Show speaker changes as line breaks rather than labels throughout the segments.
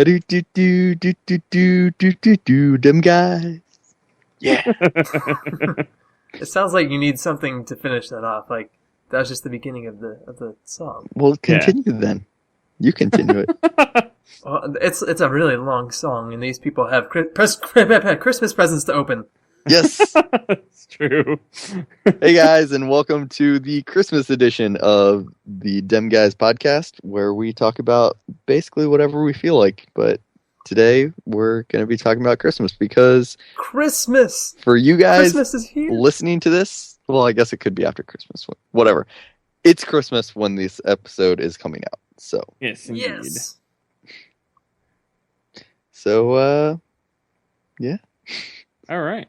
Dem guys. Yeah.
It sounds like you need something to finish that off. Like that was just the beginning of the song.
Well, continue then. You continue it.
Well, it's a really long song, and these people have Christmas presents to open.
Yes.
It's true.
Hey guys, and welcome to the Christmas edition of the Dem Guys podcast, where we talk about basically whatever we feel like. But today we're going to be talking about Christmas because
Christmas
for you guys
Christmas is here.
listening to this, well, I guess it could be after Christmas, whatever. It's Christmas when this episode is coming out. So
Yes, indeed.
Yes.
So yeah.
All right.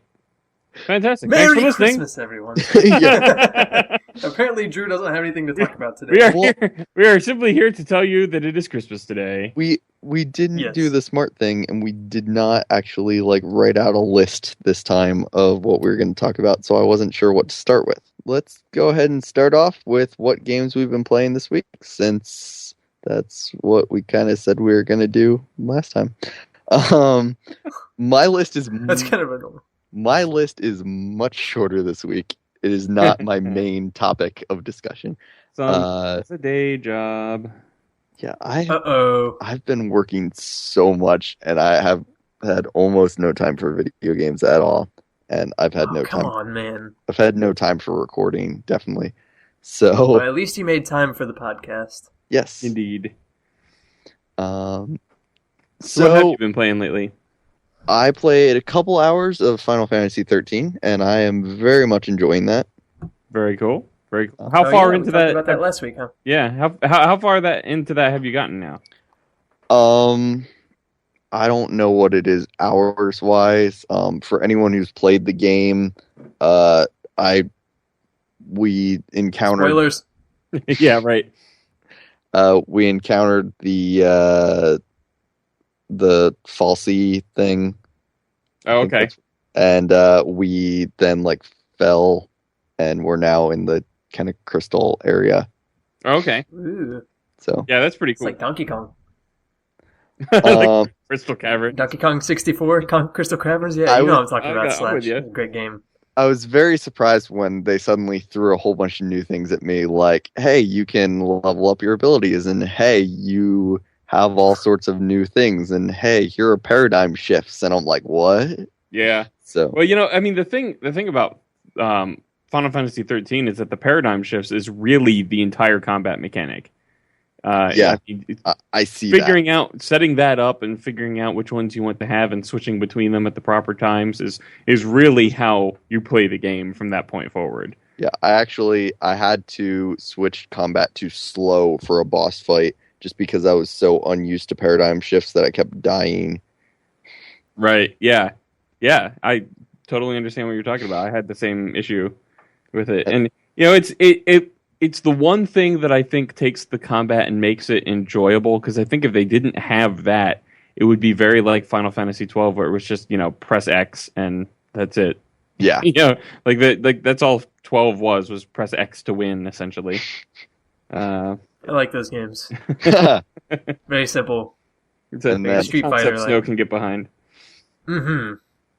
Fantastic.
Merry
Thanks for listening.
Christmas, everyone.
Yeah.
Apparently, Drew doesn't have anything to talk about today.
We are simply here to tell you that it is Christmas today.
We didn't
Yes.
do the smart thing, and we did not actually write out a list this time of what we were going to talk about, so I wasn't sure what to start with. Let's go ahead and start off with what games we've been playing this week, since that's what we kind of said we were going to do last time. My list is
That's kind of annoying.
My list is much shorter this week. It is not my main topic of discussion.
It's a day job.
Yeah,
Uh-oh.
I've been working so much, and I have had almost no time for video games at all. And I've had no time.
Come on, man.
I've had no time for recording, definitely. So
Well, at least you made time for the podcast.
yes,
Indeed.
So
what have you been playing lately?
I played a couple hours of Final Fantasy 13, and I am very much enjoying that.
Very cool. Very cool. How
Oh,
far
yeah,
into
we talked
that?
about that last week, huh?
Yeah. How far into that have you gotten now?
I don't know what it is hours wise. For anyone who's played the game, we encountered
Spoilers.
Yeah. Right.
we encountered the falsy thing.
Oh, okay.
And we then fell, and we're now in the kind of crystal area.
Okay.
Ooh.
So
Yeah, that's pretty
It's
cool.
like Donkey Kong.
Like Crystal Cavern.
Donkey Kong 64, Crystal Caverns? Yeah,
I
you know
was-
what I'm talking about,
I'm with
Slash.
you.
Great game.
I was very surprised when they suddenly threw a whole bunch of new things at me, like, hey, you can level up your abilities, and hey, you have all sorts of new things, and hey, here are paradigm shifts, and I'm like, what?
Yeah.
So
Well, I mean, the thing about Final Fantasy 13 is that the paradigm shifts is really the entire combat mechanic.
Yeah.
I mean,
I see
figuring out, setting that up, and figuring out which ones you want to have, and switching between them at the proper times is really how you play the game from that point forward.
that. Yeah, I had to switch combat to slow for a boss fight, just because I was so unused to paradigm shifts that I kept dying.
Right? Yeah. Yeah. I totally understand what you're talking about. I had the same issue with it, and it's the one thing that I think takes the combat and makes it enjoyable, because I think if they didn't have that, it would be very like Final Fantasy 12, where it was just, press X and that's it.
Yeah.
That's all 12 was press X to win, essentially.
I like those games.
And
Very simple.
It's a
And then-
Street
concept
Fighter,
Snow
like-
can get behind.
Mm-hmm.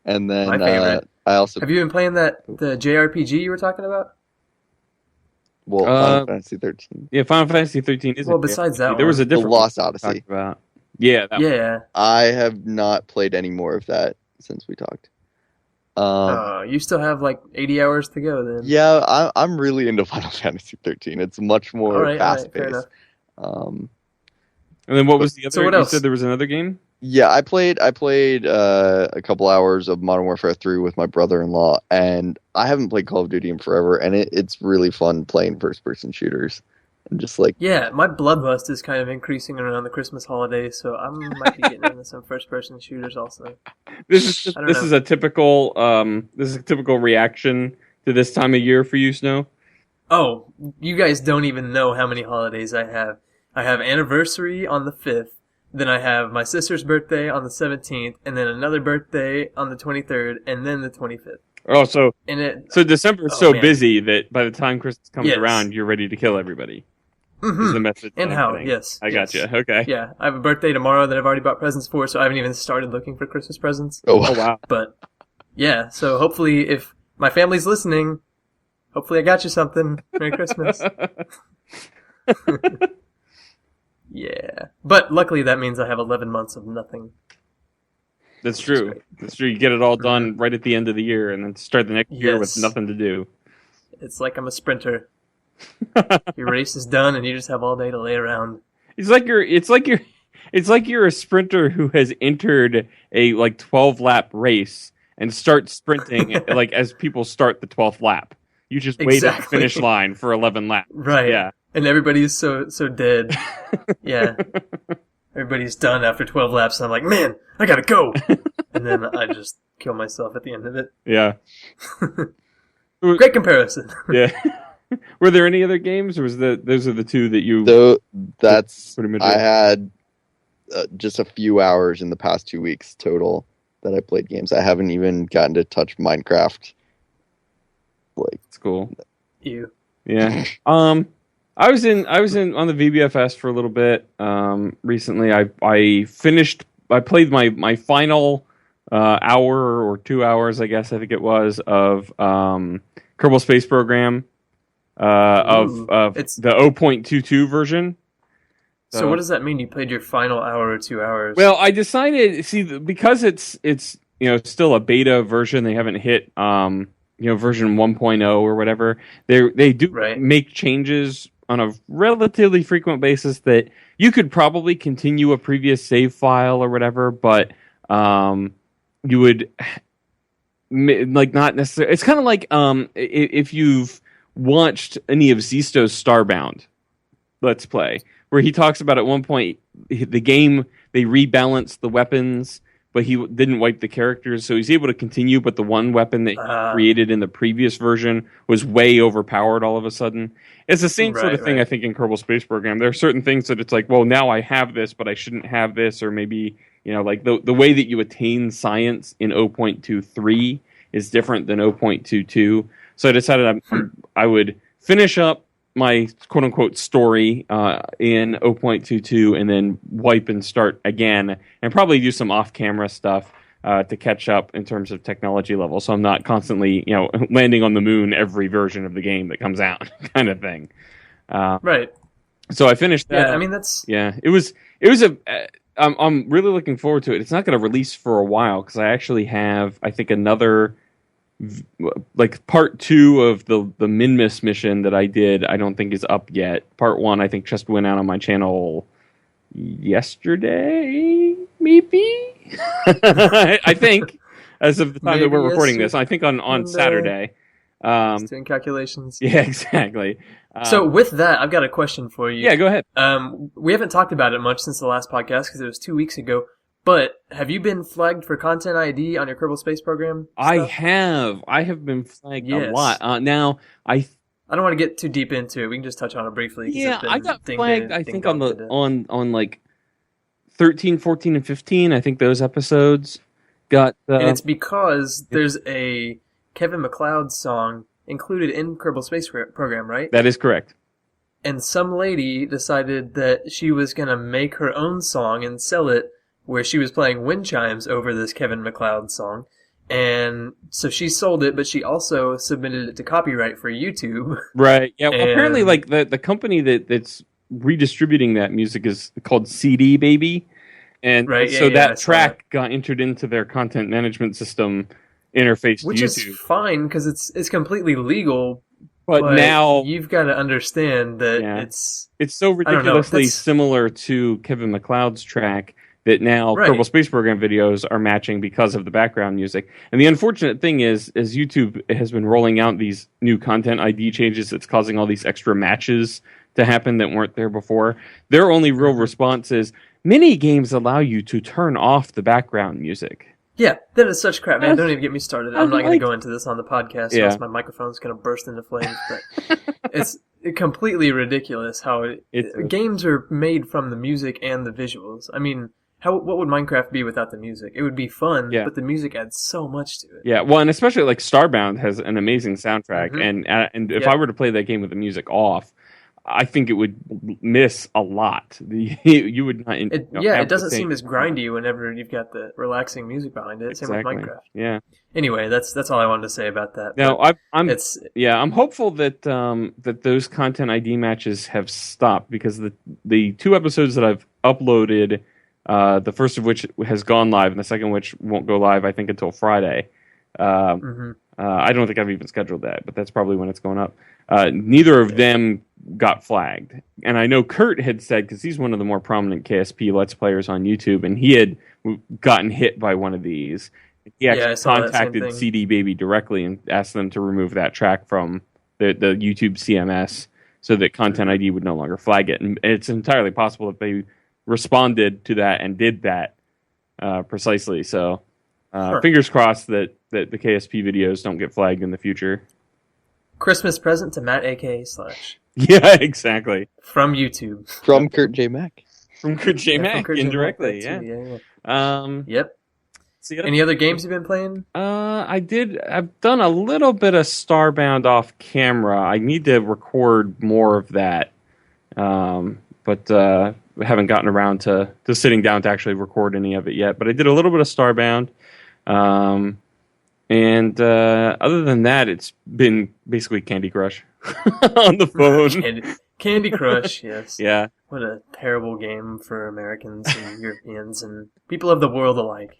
then
My favorite.
I also
Have you been playing the JRPG you were talking about?
Final Fantasy 13.
Yeah, Final Fantasy 13 is.
Well, besides that
there was a
one.
The
different
Lost
one we talked
Odyssey.
about. Yeah, that one.
Yeah.
I have not played any more of that since we talked.
You still have 80 hours to go then.
Yeah, I'm really into Final Fantasy 13. It's much more
All right,
fast
fair
paced.
enough.
And then what was the other?
So what
you
else?
said there was another game.
Yeah, I played a couple hours of Modern Warfare 3 with my brother-in-law, and I haven't played Call of Duty in forever, and it's really fun playing first-person shooters. And just
Yeah, my bloodlust is kind of increasing around the Christmas holidays, so I might be getting into some first-person shooters also.
This
I don't
is
know.
a typical reaction to this time of year for you, Snow.
Oh, you guys don't even know how many holidays I have. I have anniversary on the 5th, then I have my sister's birthday on the 17th, and then another birthday on the 23rd, and then the 25th.
Oh, so
And
December is
Oh,
so
man.
busy that by the time Christmas comes
Yes.
around, you're ready to kill everybody. is the message.
And
that I'm
how?
getting.
Yes.
I
yes.
gotcha. Okay.
Yeah, I have a birthday tomorrow that I've already bought presents for, so I haven't even started looking for Christmas presents.
Oh wow.
But yeah, so hopefully, if my family's listening, hopefully I got you something. Merry Christmas. Yeah, but luckily that means I have 11 months of nothing.
That's true. That's true. You get it all done right at the end of the year, and then start the next year with
Yes.
nothing to do.
It's like I'm a sprinter. Your race is done, and you just have all day to lay around.
It's like you're a sprinter who has entered a 12-lap race and starts sprinting like as people start the 12th lap. You just wait at the
Exactly.
finish line for 11 laps.
Right.
Yeah.
And everybody's so dead. Yeah. Everybody's done after 12 laps, and I'm like, man, I gotta go. And then I just kill myself at the end of it.
Yeah.
Great comparison.
Yeah. Were there any other games, or those are the two that you?
So that's
Pretty much
I
it.
had just a few hours in the past 2 weeks total that I played games. I haven't even gotten to touch Minecraft.
It's cool.
You.
Yeah. I was in on the VBFS for a little bit. Recently, I played my final hour or 2 hours, I guess I think it was, of Kerbal Space Program of
it's
the 0.22 version.
So what does that mean? You played your final hour or 2 hours?
Well, I decided, because it's still a beta version. They haven't hit version 1.0 or whatever. They do make changes on a relatively frequent basis that you could probably continue a previous save file or whatever, but you would not necessarily. It's kind of like if you've watched any of Zisto's Starbound Let's Play, where he talks about at one point the game, they rebalanced the weapons, but he didn't wipe the characters, so he's able to continue, but the one weapon that he created in the previous version was way overpowered all of a sudden. It's the same sort of thing, I think, in Kerbal Space Program. There are certain things that it's like, well, now I have this, but I shouldn't have this, or maybe, the way that you attain science in 0.23 is different than 0.22. So I decided I would finish up my quote-unquote story in 0.22 and then wipe and start again, and probably do some off-camera stuff to catch up in terms of technology level, so I'm not constantly landing on the moon every version of the game that comes out kind of thing.
Right.
So I finished that.
Yeah, I mean, that's...
Yeah, it was I'm really looking forward to it. It's not going to release for a while, because I actually have, I think, another... part 2 of the Minmus mission that I did, I don't think is up yet. Part 1, I think, just went out on my channel yesterday, maybe? I think, as of the time that we're recording this. I think on Saturday.
Just doing calculations.
Yeah, exactly.
So with that, I've got a question for you.
Yeah, go ahead.
We haven't talked about it much since the last podcast, because it was 2 weeks ago. But have you been flagged for Content ID on your Kerbal Space Program stuff?
I have been flagged a lot. Now, I
don't want to get too deep into it. We can just touch on it briefly.
Yeah, I got flagged, I think, on like 13, 14, and 15. I think those episodes got...
and it's because there's a Kevin MacLeod song included in Kerbal Space Program, right?
That is correct.
And some lady decided that she was going to make her own song and sell it, where she was playing wind chimes over this Kevin MacLeod song. And so she sold it, but she also submitted it to copyright for YouTube.
Right. Yeah. Well, apparently, the company that's redistributing that music is called CD Baby. And that track got entered into their content management system interface
Which
to YouTube.
Is fine, because it's completely legal.
But now
you've got to understand that
it's so ridiculously similar to Kevin MacLeod's track that now Kerbal Space Program videos are matching because of the background music. And the unfortunate thing is, as YouTube has been rolling out these new content ID changes, it's causing all these extra matches to happen that weren't there before. Their only real response is, many games allow you to turn off the background music.
Yeah, that is such crap, man. Don't even get me started. I'm not going to go into this on the podcast, or else my microphone's going to burst into flames. But it's completely ridiculous how games are made from the music and the visuals. I mean... what would Minecraft be without the music? It would be fun, but the music adds so much to it.
Yeah, well, and especially Starbound has an amazing soundtrack, and if I were to play that game with the music off, I think it would miss a lot. You would not.
It
have the
doesn't
same-
seem as grindy whenever you've got the relaxing music behind it. Same with
Exactly.
Minecraft.
Yeah.
Anyway, that's all I wanted to say about that.
Now
But
I'm I'm hopeful that that those content ID matches have stopped, because the 2 episodes that I've uploaded, the first of which has gone live and the second which won't go live I think until Friday. I don't think I've even scheduled that, but that's probably when it's going up. Neither of them got flagged, and I know Kurt had said, because he's one of the more prominent KSP Let's Players on YouTube, and he had gotten hit by one of these. He actually contacted CD Baby directly and asked them to remove that track from the YouTube CMS so that Content ID would no longer flag it. And it's entirely possible that they responded to that and did that precisely. So fingers crossed that the KSP videos don't get flagged in the future.
Christmas present to Matt, aka Slash.
Yeah, exactly.
From YouTube.
From Kurt J. Mack.
From Kurt J. Mack, indirectly,
Mack,
yeah.
Yep.
So
any other games you've been playing?
I've done a little bit of Starbound off camera. I need to record more of that. But haven't gotten around to sitting down to actually record any of it yet. But I did a little bit of Starbound. And other than that, it's been basically Candy Crush on the phone.
Candy Crush, yes.
Yeah.
What a terrible game for Americans and Europeans and people of the world alike.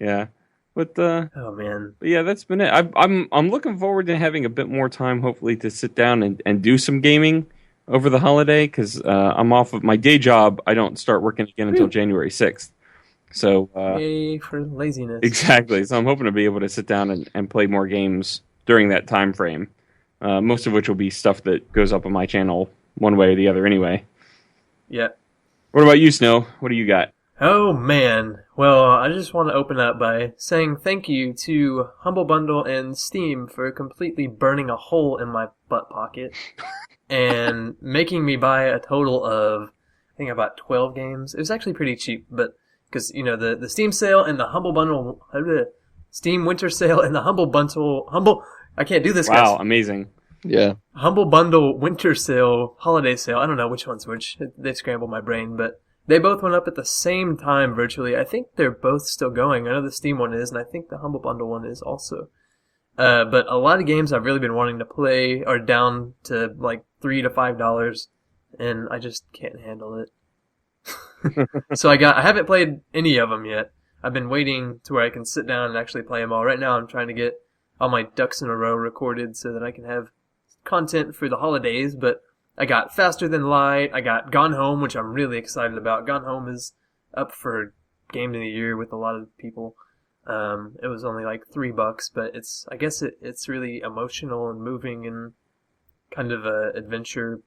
Yeah. But
oh man.
But yeah, that's been it. I'm looking forward to having a bit more time, hopefully, to sit down and do some gaming over the holiday, because I'm off of my day job. I don't start working again until January 6th. So
yay for laziness.
Exactly. So I'm hoping to be able to sit down and play more games during that time frame. Most of which will be stuff that goes up on my channel one way or the other anyway.
Yeah.
What about you, Snow? What do you got?
Oh man. Well, I just want to open up by saying thank you to Humble Bundle and Steam for completely burning a hole in my butt pocket and making me buy a total of, I think I bought 12 games. It was actually pretty cheap, but because, you know, the Steam sale and the Humble Bundle, Steam Winter Sale and the I can't do this, guys.
Wow, amazing.
Yeah.
Humble Bundle Winter Sale, Holiday Sale, I don't know which one's which. They scrambled my brain, but they both went up at the same time virtually. I think they're both still going. I know the Steam one is, and I think the Humble Bundle one is also. But a lot of games I've really been wanting to play are down to like $3 to $5, and I just can't handle it. So I haven't played any of them yet. I've been waiting to where I can sit down and actually play them all. Right now I'm trying to get all my ducks in a row recorded so that I can have content for the holidays, but I got Faster Than Light, I got Gone Home, which I'm really excited about. Gone Home is up for Game of the Year with a lot of people. It was only like $3, but I guess it's really emotional and moving and kind of a adventure,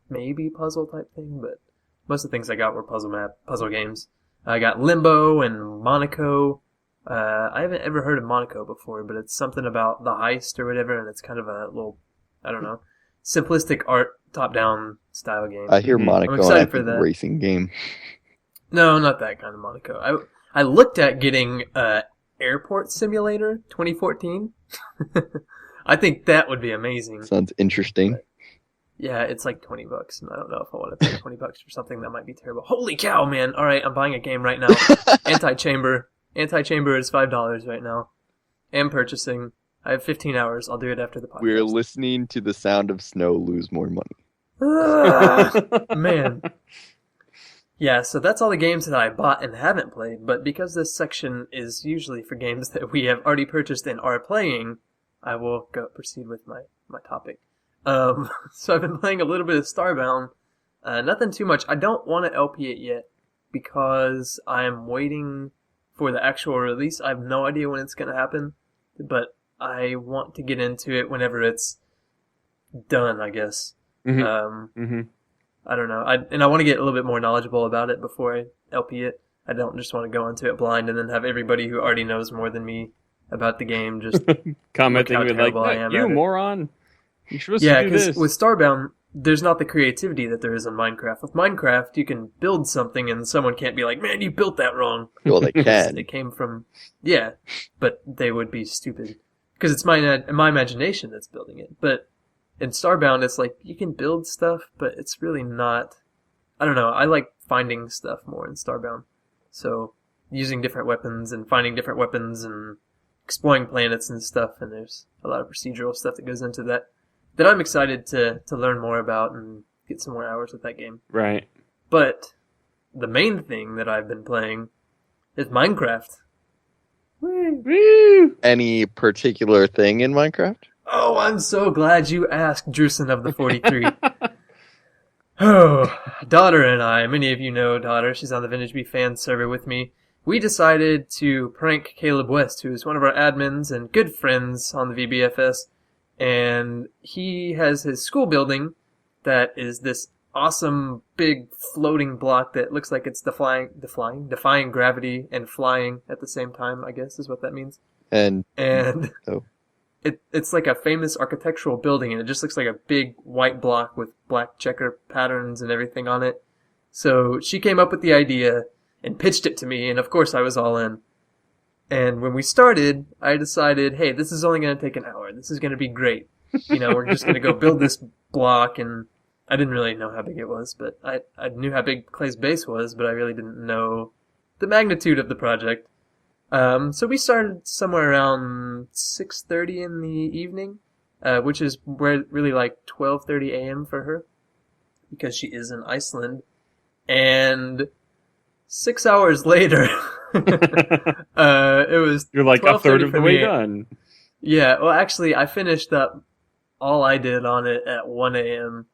maybe puzzle type thing, but most of the things I got were puzzle games. I got Limbo and Monaco. I haven't ever heard of Monaco before, but it's something about the heist or whatever, and it's kind of a little, I don't know, simplistic art, top-down style game.
I hear Monaco,
I'm excited for
and I think
that.
racing game.
No, not that kind of Monaco. I looked at getting Airport Simulator 2014. I think that would be amazing.
Sounds interesting.
But, yeah, it's like $20, and I don't know if I want to pay $20 for something that might be terrible. Holy cow, man! All right, I'm buying a game right now. Anti-Chamber is $5 right now. Am purchasing. I have 15 hours. I'll do it after the podcast.
We're listening to the sound of Snow lose more money.
Man. Yeah, so that's all the games that I bought and haven't played, but because this section is usually for games that we have already purchased and are playing, I will proceed with my topic. So I've been playing a little bit of Starbound. Nothing too much. I don't want to LP it yet because I'm waiting for the actual release. I have no idea when it's going to happen, but I want to get into it whenever it's done, I guess.
Mm-hmm.
I don't know. I want to get a little bit more knowledgeable about it before I LP it. I don't just want to go into it blind and then have everybody who already knows more than me about the game just
commenting with like, "You moron! You're supposed to do this."
Yeah, because with Starbound, there's not the creativity that there is in Minecraft. With Minecraft, you can build something and someone can't be like, "Man, you built that wrong."
Well, they can.
It came from, but they would be stupid because it's my imagination that's building it. But In Starbound, it's like you can build stuff, but it's really not. I don't know. I like finding stuff more in Starbound. So using different weapons and finding different weapons and exploring planets and stuff. And there's a lot of procedural stuff that goes into that I'm excited to learn more about and get some more hours with that game.
Right.
But the main thing that I've been playing is Minecraft.
Woo!
Any particular thing in Minecraft?
Oh, I'm so glad you asked, Drusen of the 43. Oh, Daughter and I, many of you know Daughter, she's on the Vintage Bee fan server with me. We decided to prank Caleb West, who's one of our admins and good friends on the VBFS. And he has his school building that is this awesome big floating block that looks like it's defying gravity and flying at the same time, I guess is what that means.
And
oh. It's like a famous architectural building, and it just looks like a big white block with black checker patterns and everything on it. So she came up with the idea and pitched it to me, and of course I was all in. And when we started, I decided, hey, this is only going to take an hour. This is going to be great. You know, we're just going to go build this block, and I didn't really know how big it was, but I knew how big Clay's base was, but I really didn't know the magnitude of the project. So we started somewhere around 6:30 in the evening, which is really like 12:30 a.m. for her, because she is in Iceland. And 6 hours later, it was
You're like a third of the way done.
Yeah, well, actually, I finished up all I did on it at 1 a.m.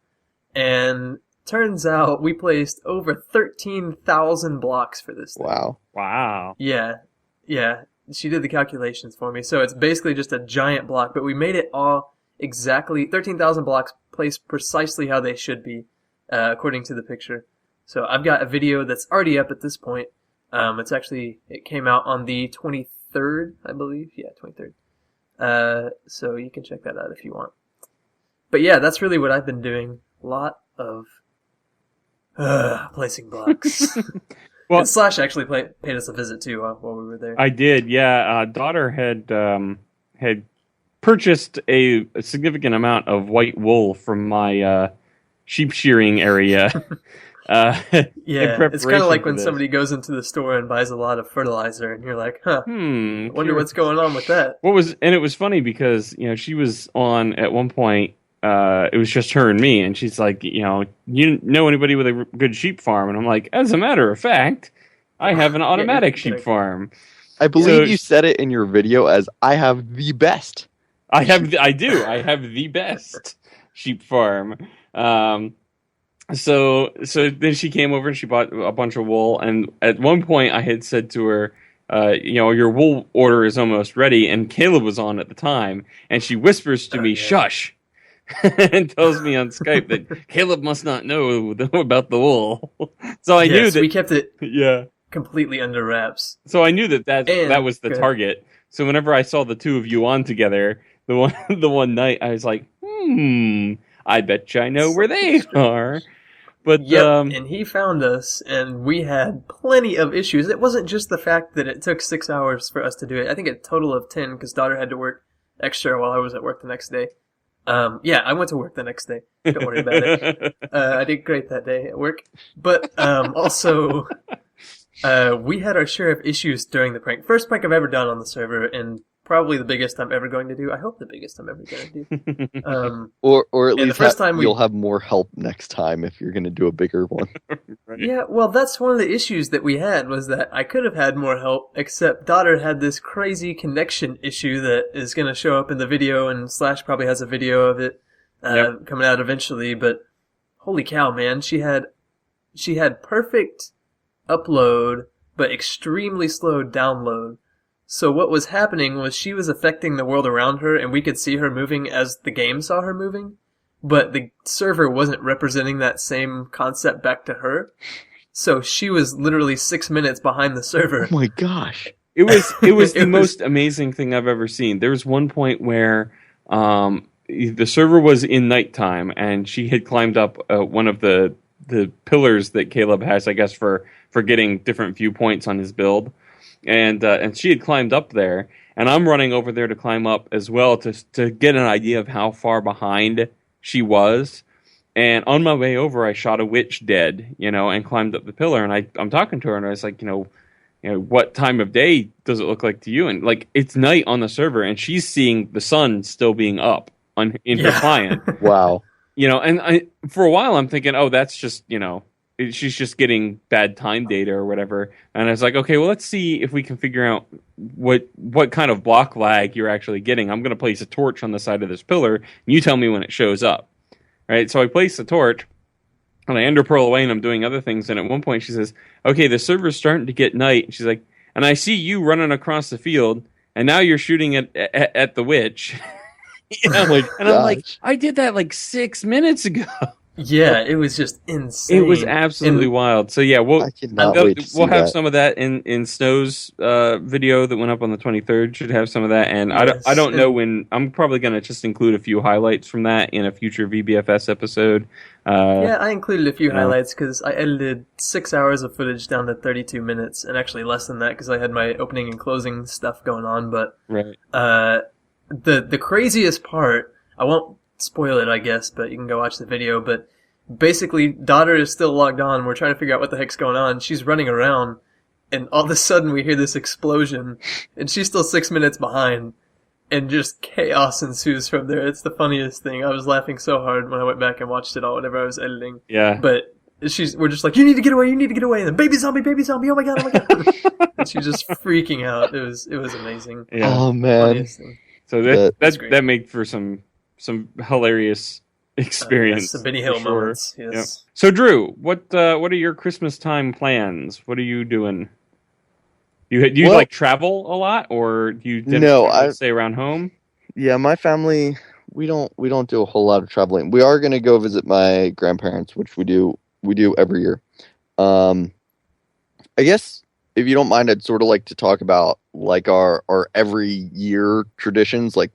And turns out we placed over 13,000 blocks for this thing.
Wow.
Yeah. She did the calculations for me. So it's basically just a giant block, but we made it all exactly 13,000 blocks placed precisely how they should be, according to the picture. So I've got a video that's already up at this point. It came out on the 23rd, I believe. Yeah, 23rd. So you can check that out if you want. But yeah, that's really what I've been doing. A lot of placing blocks. Well, and Slash actually paid us a visit too while we were there.
I did, yeah. Daughter had purchased a significant amount of white wool from my sheep shearing area.
Yeah, it's kind of like when somebody goes into the store and buys a lot of fertilizer, and you're like, wonder what's going on with that.
And it was funny because, you know, she was on at one point. It was just her and me, and she's like, you know anybody with a good sheep farm? And I'm like, as a matter of fact, I have an automatic sheep farm.
I believe you said it in your video as I have the best.
I do. I have the best sheep farm. So then she came over and she bought a bunch of wool. And at one point I had said to her, your wool order is almost ready. And Caleb was on at the time, and she whispers to me, shush. And tells me on Skype that Caleb must not know about the wool. So I knew that
we kept it completely under wraps.
So I knew that was the target. So whenever I saw the two of you on together, the one night, I was like, I bet you I know where they are. But
and he found us, and we had plenty of issues. It wasn't just the fact that it took 6 hours for us to do it. I think a total of 10, because Daughter had to work extra while I was at work the next day. I went to work the next day. Don't worry about it. I did great that day at work. But also, we had our share of issues during the prank. First prank I've ever done on the server, and probably the biggest I'm ever going to do. I hope the biggest I'm ever going to do.
Or at least you'll have more help next time if you're going to do a bigger one.
Right. Yeah, well, that's one of the issues that we had, was that I could have had more help, except Daughter had this crazy connection issue that is going to show up in the video, and Slash probably has a video of it coming out eventually. But holy cow, man, she had perfect upload, but extremely slow download. So what was happening was she was affecting the world around her, and we could see her moving as the game saw her moving, but the server wasn't representing that same concept back to her. So she was literally 6 minutes behind the server.
Oh my gosh.
It was the most amazing thing I've ever seen. There was one point where the server was in nighttime, and she had climbed up one of the pillars that Caleb has, I guess, for getting different viewpoints on his build. And she had climbed up there, and I'm running over there to climb up as well to get an idea of how far behind she was. And on my way over, I shot a witch dead, and climbed up the pillar. And I'm talking to her, and I was like, what time of day does it look like to you? And like, it's night on the server, and she's seeing the sun still being up in her client.
Wow.
And for a while I'm thinking, oh, that's just, she's just getting bad time data or whatever. And I was like, okay, well, let's see if we can figure out what kind of block lag you're actually getting. I'm going to place a torch on the side of this pillar, and you tell me when it shows up. Right? So I place the torch, and I ender pearl away, and I'm doing other things. And at one point she says, okay, the server's starting to get night. And she's like, and I see you running across the field, and now you're shooting at the witch. I'm like, I did that like 6 minutes ago.
Yeah, it was just insane.
It was absolutely wild. So yeah, we'll have some of that in Snow's video that went up on the 23rd. Should have some of that, and yes, I don't know when. I'm probably going to just include a few highlights from that in a future VBFS episode.
Yeah, I included a few highlights because I edited 6 hours of footage down to 32 minutes, and actually less than that because I had my opening and closing stuff going on. But
right,
the craziest part, I won't spoil it, I guess, but you can go watch the video. But basically, daughter is still logged on. We're trying to figure out what the heck's going on. She's running around, and all of a sudden we hear this explosion, and she's still 6 minutes behind, and just chaos ensues from there. It's the funniest thing. I was laughing so hard when I went back and watched it all whenever I was editing.
Yeah.
But we're just like, you need to get away, and then baby zombie, oh my god. And she's just freaking out. It was amazing.
Yeah. Oh man.
So that made for some hilarious experience.
Some Benny Hill moments. Yes.
Yep. So Drew, what are your Christmas time plans? What are you doing? Do you like travel a lot, or do you stay around home?
Yeah, my family, we don't do a whole lot of traveling. We are going to go visit my grandparents, which we do every year. I guess if you don't mind, I'd sort of like to talk about like our every year traditions, like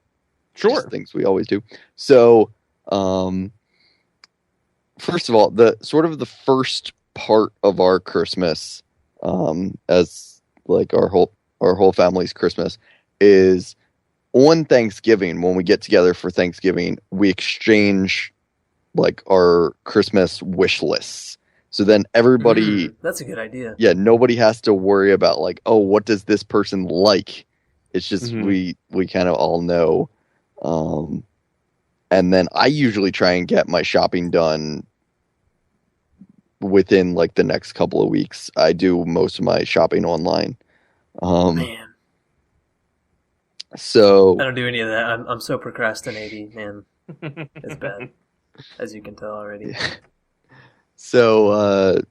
sure
things we always do. So, first of all, the first part of our Christmas, as like our whole family's Christmas, is on Thanksgiving. When we get together for Thanksgiving, we exchange like our Christmas wish lists. So then everybody...
that's a good idea.
Yeah, nobody has to worry about like, oh, what does this person like? It's just we kind of all know. And then I usually try and get my shopping done within like the next couple of weeks. I do most of my shopping online.
Man.
So
I don't do any of that. I'm so procrastinating, man. It's bad, as you can tell already.
Yeah. So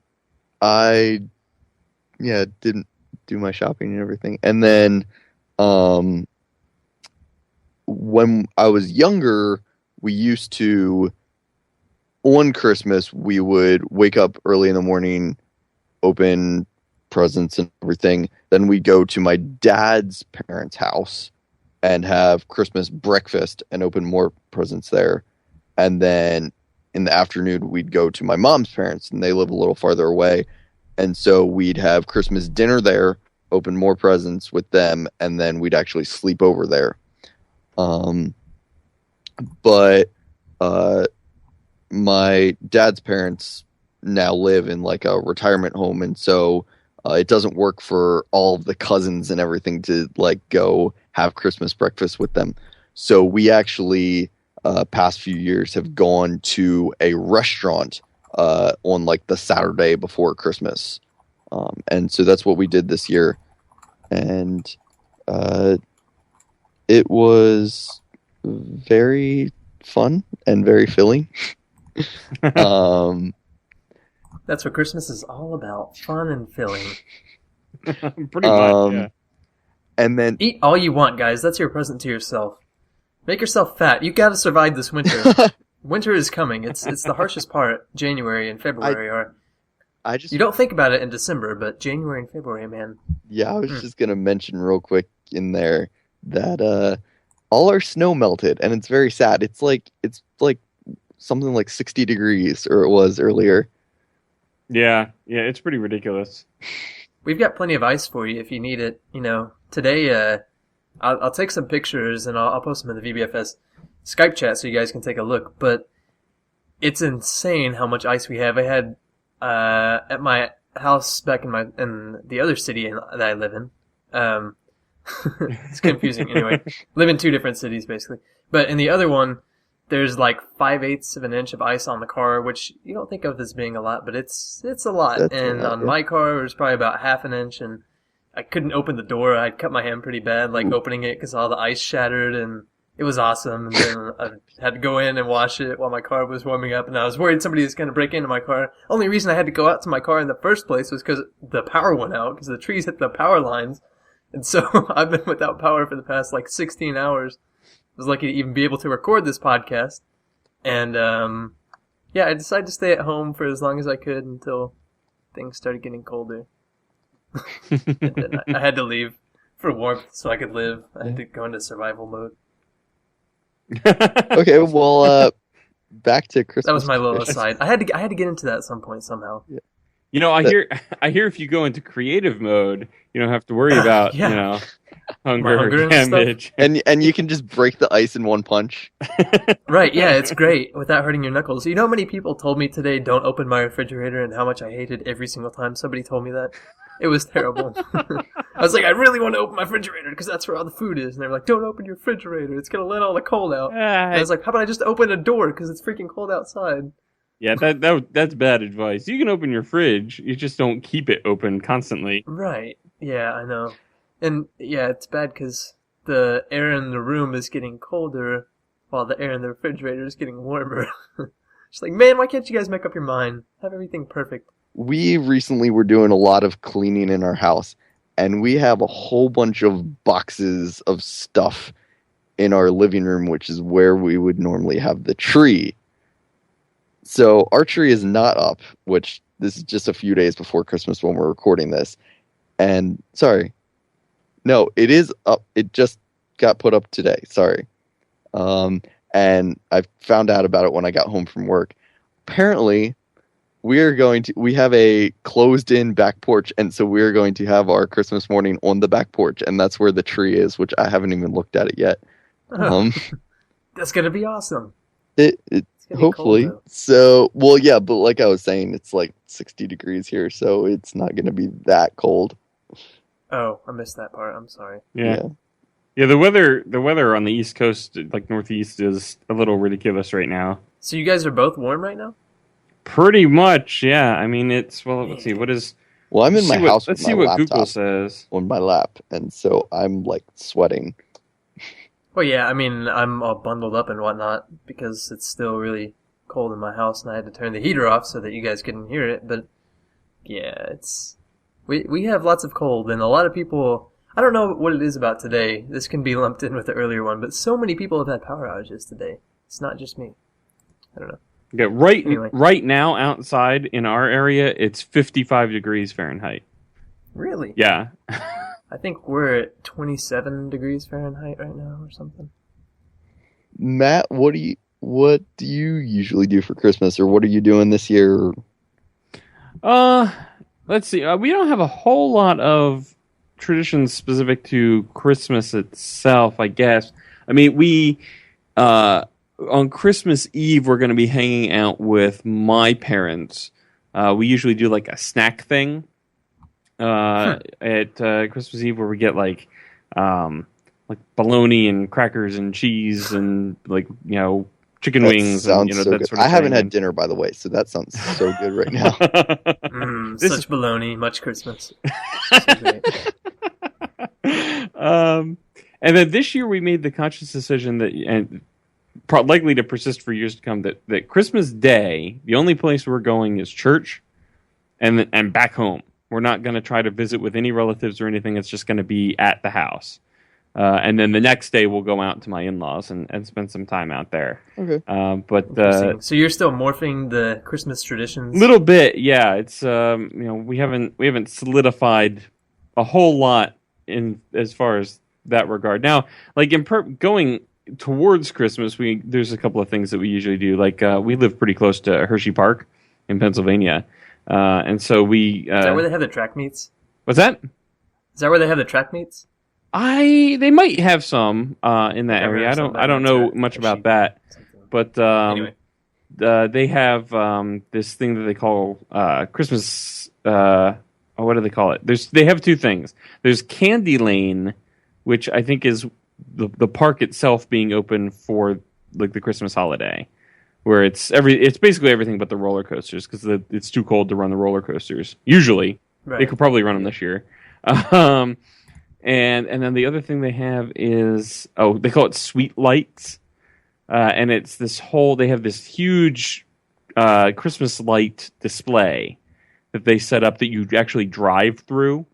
I didn't do my shopping and everything. And then when I was younger, we used to, on Christmas, we would wake up early in the morning, open presents and everything. Then we'd go to my dad's parents' house and have Christmas breakfast and open more presents there. And then in the afternoon, we'd go to my mom's parents, and they live a little farther away. And so we'd have Christmas dinner there, open more presents with them, and then we'd actually sleep over there. But my dad's parents now live in like a retirement home, and so it doesn't work for all of the cousins and everything to like go have Christmas breakfast with them. So we actually past few years have gone to a restaurant on like the Saturday before Christmas, and so that's what we did this year, and it was very fun and very filling.
That's what Christmas is all about: fun and filling.
Pretty much, yeah.
And then
eat all you want, guys. That's your present to yourself. Make yourself fat. You got to survive this winter. Winter is coming. It's the harshest part. January and February are. You don't think about it in December, but January and February, man.
Yeah, I was just gonna mention real quick in there that all our snow melted, and it's very sad. It's like something like 60 degrees, or it was earlier.
Yeah, it's pretty ridiculous.
We've got plenty of ice for you if you need it. Today, I'll take some pictures and I'll post them in the VBFS Skype chat so you guys can take a look. But it's insane how much ice we have. I had at my house back in the other city that I live in. It's confusing. Anyway, live in two different cities basically. But in the other one, there's like 5/8 of an inch of ice on the car, which you don't think of as being a lot, but it's a lot.
That's
and
a lot,
on
yeah.
my car, it was probably about half an inch, and I couldn't open the door. I'd cut my hand pretty bad, like opening it because all the ice shattered, and it was awesome. And then I had to go in and wash it while my car was warming up, and I was worried somebody was going to break into my car. Only reason I had to go out to my car in the first place was because the power went out, because the trees hit the power lines. And so I've been without power for the past like 16 hours. I was lucky to even be able to record this podcast. And yeah, I decided to stay at home for as long as I could until things started getting colder. And then I had to leave for warmth so I could live. I had to go into survival mode.
Okay, well, back to Christmas.
That was my little
traditions.
aside. I had to get into that at some point somehow.
You know, I hear if you go into creative mode, you don't have to worry about
Yeah.
you know hunger
hunger
or
and stuff.
damage.
And you can just break the ice in one punch.
Right, yeah, it's great without hurting your knuckles. You know how many people told me today, don't open my refrigerator, and how much I hated every single time somebody told me that? It was terrible. I was like, I really want to open my refrigerator because that's where all the food is. And they were like, don't open your refrigerator. It's going to let all the cold out. And I was like, how about I just open a door because it's freaking cold outside?
Yeah, that's bad advice. You can open your fridge, you just don't keep it open constantly.
Right. Yeah, I know. And yeah, it's bad because the air in the room is getting colder while the air in the refrigerator is getting warmer. Just like, man, why can't you guys make up your mind? Have everything perfect.
We recently were doing a lot of cleaning in our house, and we have a whole bunch of boxes of stuff in our living room, which is where we would normally have the tree. So our tree is not up, which this is just a few days before Christmas when we're recording this. And sorry, no, it is up. It just got put up today. Sorry. And I found out about it when I got home from work. Apparently, we have a closed-in back porch, and so we're going to have our Christmas morning on the back porch, and that's where the tree is, which I haven't even looked at it yet.
That's going to be awesome.
It
It's gonna be
hopefully.
cold, though.
So, well, yeah, but like I was saying, it's like 60 degrees here, so it's not going to be that cold.
Oh, I missed that part. I'm sorry.
Yeah, the weather on the East Coast, like Northeast, is a little ridiculous right now.
So you guys are both warm right now?
Pretty much, yeah. I mean, let's see, what is...
Well, I'm in my house
Let's
with
see
my
what Google
laptop
says.
on my lap, and so I'm like sweating.
Well, yeah, I mean, I'm all bundled up and whatnot because it's still really cold in my house and I had to turn the heater off so that you guys couldn't hear it. But yeah, it's... We have lots of cold and a lot of people... I don't know what it is about today. This can be lumped in with the earlier one, but so many people have had power outages today. It's not just me. I don't know.
Yeah,
Anyway.
right now outside in our area, it's 55 degrees Fahrenheit.
Really?
Yeah.
I think we're at 27 degrees Fahrenheit right now or something.
Matt, what do you usually do for Christmas, or what are you doing this year?
Let's see. We don't have a whole lot of traditions specific to Christmas itself, I guess. I mean, we on Christmas Eve we're going to be hanging out with my parents. We usually do like a snack thing at Christmas Eve where we get like bologna and crackers and cheese and chicken wings.
Sounds
and,
so
that
good.
sort of
I haven't
thing.
had dinner, by the way, so that sounds so good right now.
This
Such baloney, much Christmas. So great.
And then this year we made the conscious decision that, and likely to persist for years to come, that Christmas Day, the only place we're going is church and back home. We're not going to try to visit with any relatives or anything. It's just going to be at the house. And then the next day we'll go out to my in-laws and spend some time out there.
Okay.
Interesting. So you're still morphing the Christmas traditions?
Little bit, yeah. It's we haven't solidified a whole lot in as far as that regard. Now, like going towards Christmas, there's a couple of things that we usually do. Like we live pretty close to Hershey Park in Pennsylvania, and so we.
Is that where they have the track meets?
What's that?
Is that where they have the track meets?
They might have some in that area. I don't know much about that.
Something.
But
Anyway.
they have this thing that they call Christmas. What do they call it? They have two things. There's Candy Lane, which I think is the park itself being open for like the Christmas holiday, where it's basically everything but the roller coasters because it's too cold to run the roller coasters. Usually, they could probably run them this year. And then the other thing they have is they call it Sweet Lights, and it's they have this huge Christmas light display that they set up that you actually drive through,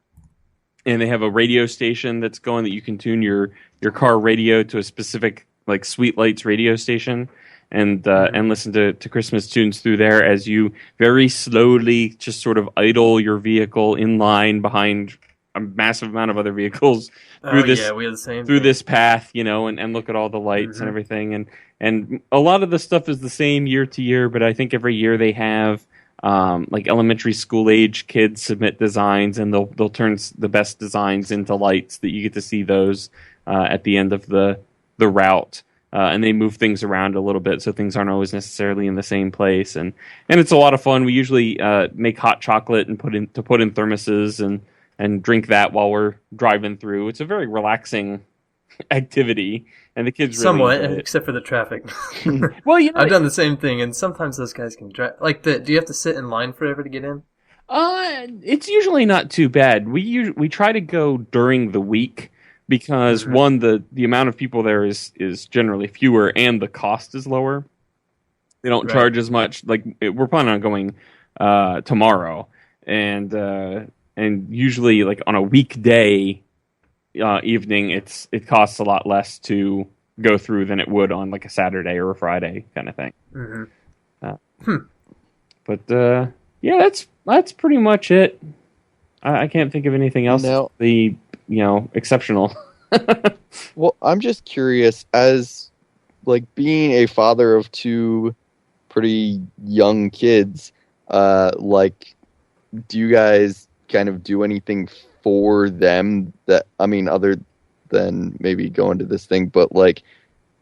and they have a radio station that's going that you can tune your car radio to a specific like Sweet Lights radio station, and listen to Christmas tunes through there as you very slowly just sort of idle your vehicle in line behind a massive amount of other vehicles through we have the same through this path, and look at all the lights and everything, and a lot of the stuff is the same year to year, but I think every year they have like elementary school age kids submit designs, and they'll turn the best designs into lights that you get to see those at the end of the route, and they move things around a little bit so things aren't always necessarily in the same place, and it's a lot of fun. We usually make hot chocolate and put in thermoses and drink that while we're driving through. It's a very relaxing activity, and the kids really
somewhat,
enjoy it.
Except for the traffic.
Well,
I've done the same thing, and sometimes those guys can drive. Do you have to sit in line forever to get in?
It's usually not too bad. We try to go during the week because one, the amount of people there is generally fewer, and the cost is lower. They don't charge as much. Like we're planning on going tomorrow, and usually like on a weekday evening, it costs a lot less to go through than it would on like a Saturday or a Friday kind of thing. But yeah, that's pretty much it. I can't think of anything else.
Now,
exceptional.
Well, I'm just curious, as like being a father of two pretty young kids, like, do you guys kind of do anything for them that, I mean, other than maybe going to this thing, but like,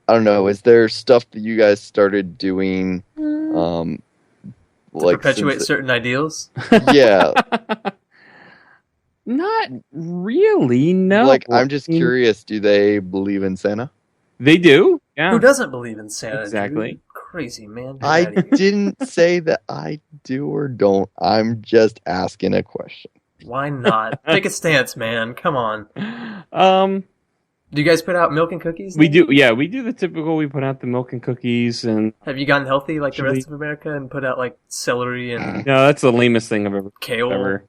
I don't know, is there stuff that you guys started doing
to
like
perpetuate certain ideals?
Yeah.
Not really, no.
Like, I'm just curious, do they believe in Santa?
They do, yeah.
Who doesn't believe in Santa?
Exactly.
Dude? Crazy, man.
I didn't say that I do or don't. I'm just asking a question.
Why not? Take a stance, man. Come on. Do you guys put out milk and cookies?
We do, yeah. We do the typical. We put out the milk and cookies, and
have you gotten healthy like the rest of America and put out like celery and?
No, that's the lamest thing I've ever.
Kale.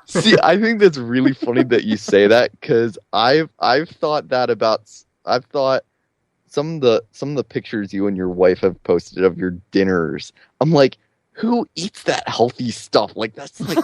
See, I think that's really funny that you say that, because I've thought that about. I've thought some of the pictures you and your wife have posted of your dinners. I'm like, who eats that healthy stuff? Like, that's like.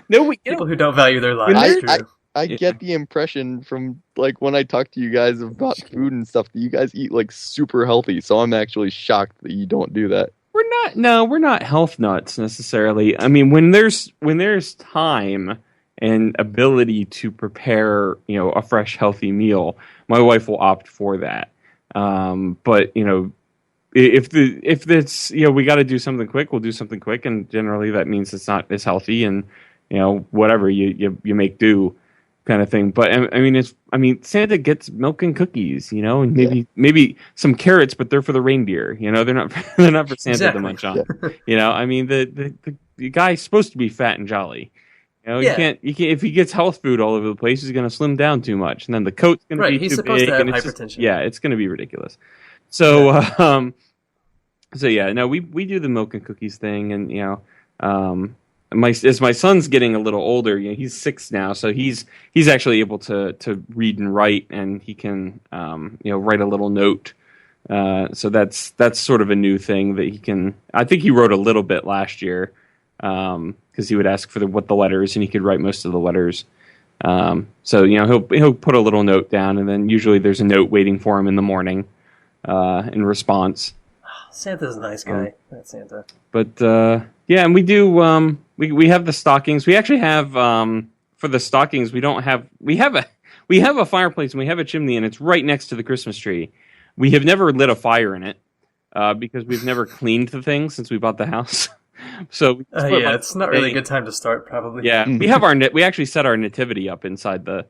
No, people who don't value their lives.
I get the impression from like when I talk to you guys about food and stuff that you guys eat like super healthy. So I'm actually shocked that you don't do that.
We're not health nuts necessarily. I mean, when there's time and ability to prepare, a fresh healthy meal, my wife will opt for that. But if it's we got to do something quick, we'll do something quick, and generally that means it's not as healthy, and whatever you make do, kind of thing. But I mean, Santa gets milk and cookies, and maybe some carrots, but they're for the reindeer. They're not for Santa to munch on.
Yeah.
I mean, the guy's supposed to be fat and jolly. You can't if he gets health food all over the place, he's going to slim down too much, and then the coat's going to be
he's
too
supposed
big,
to have
and
hypertension.
It's going to be ridiculous. So, so yeah, no, we do the milk and cookies thing, and as my son's getting a little older, he's 6 now, so he's actually able to read and write, and he can write a little note. So that's sort of a new thing that he can. I think he wrote a little bit last year, because he would ask for what the letters, and he could write most of the letters. So he'll put a little note down, and then usually there's a note waiting for him in the morning in response.
Santa's a nice guy. That's Santa.
But yeah, and we do. We have the stockings. We actually have for the stockings. We have a fireplace, and we have a chimney, and it's right next to the Christmas tree. We have never lit a fire in it, because we've never cleaned the thing since we bought the house. So
yeah, it's not really a good time to start, probably.
Yeah, we have we actually set our nativity up inside the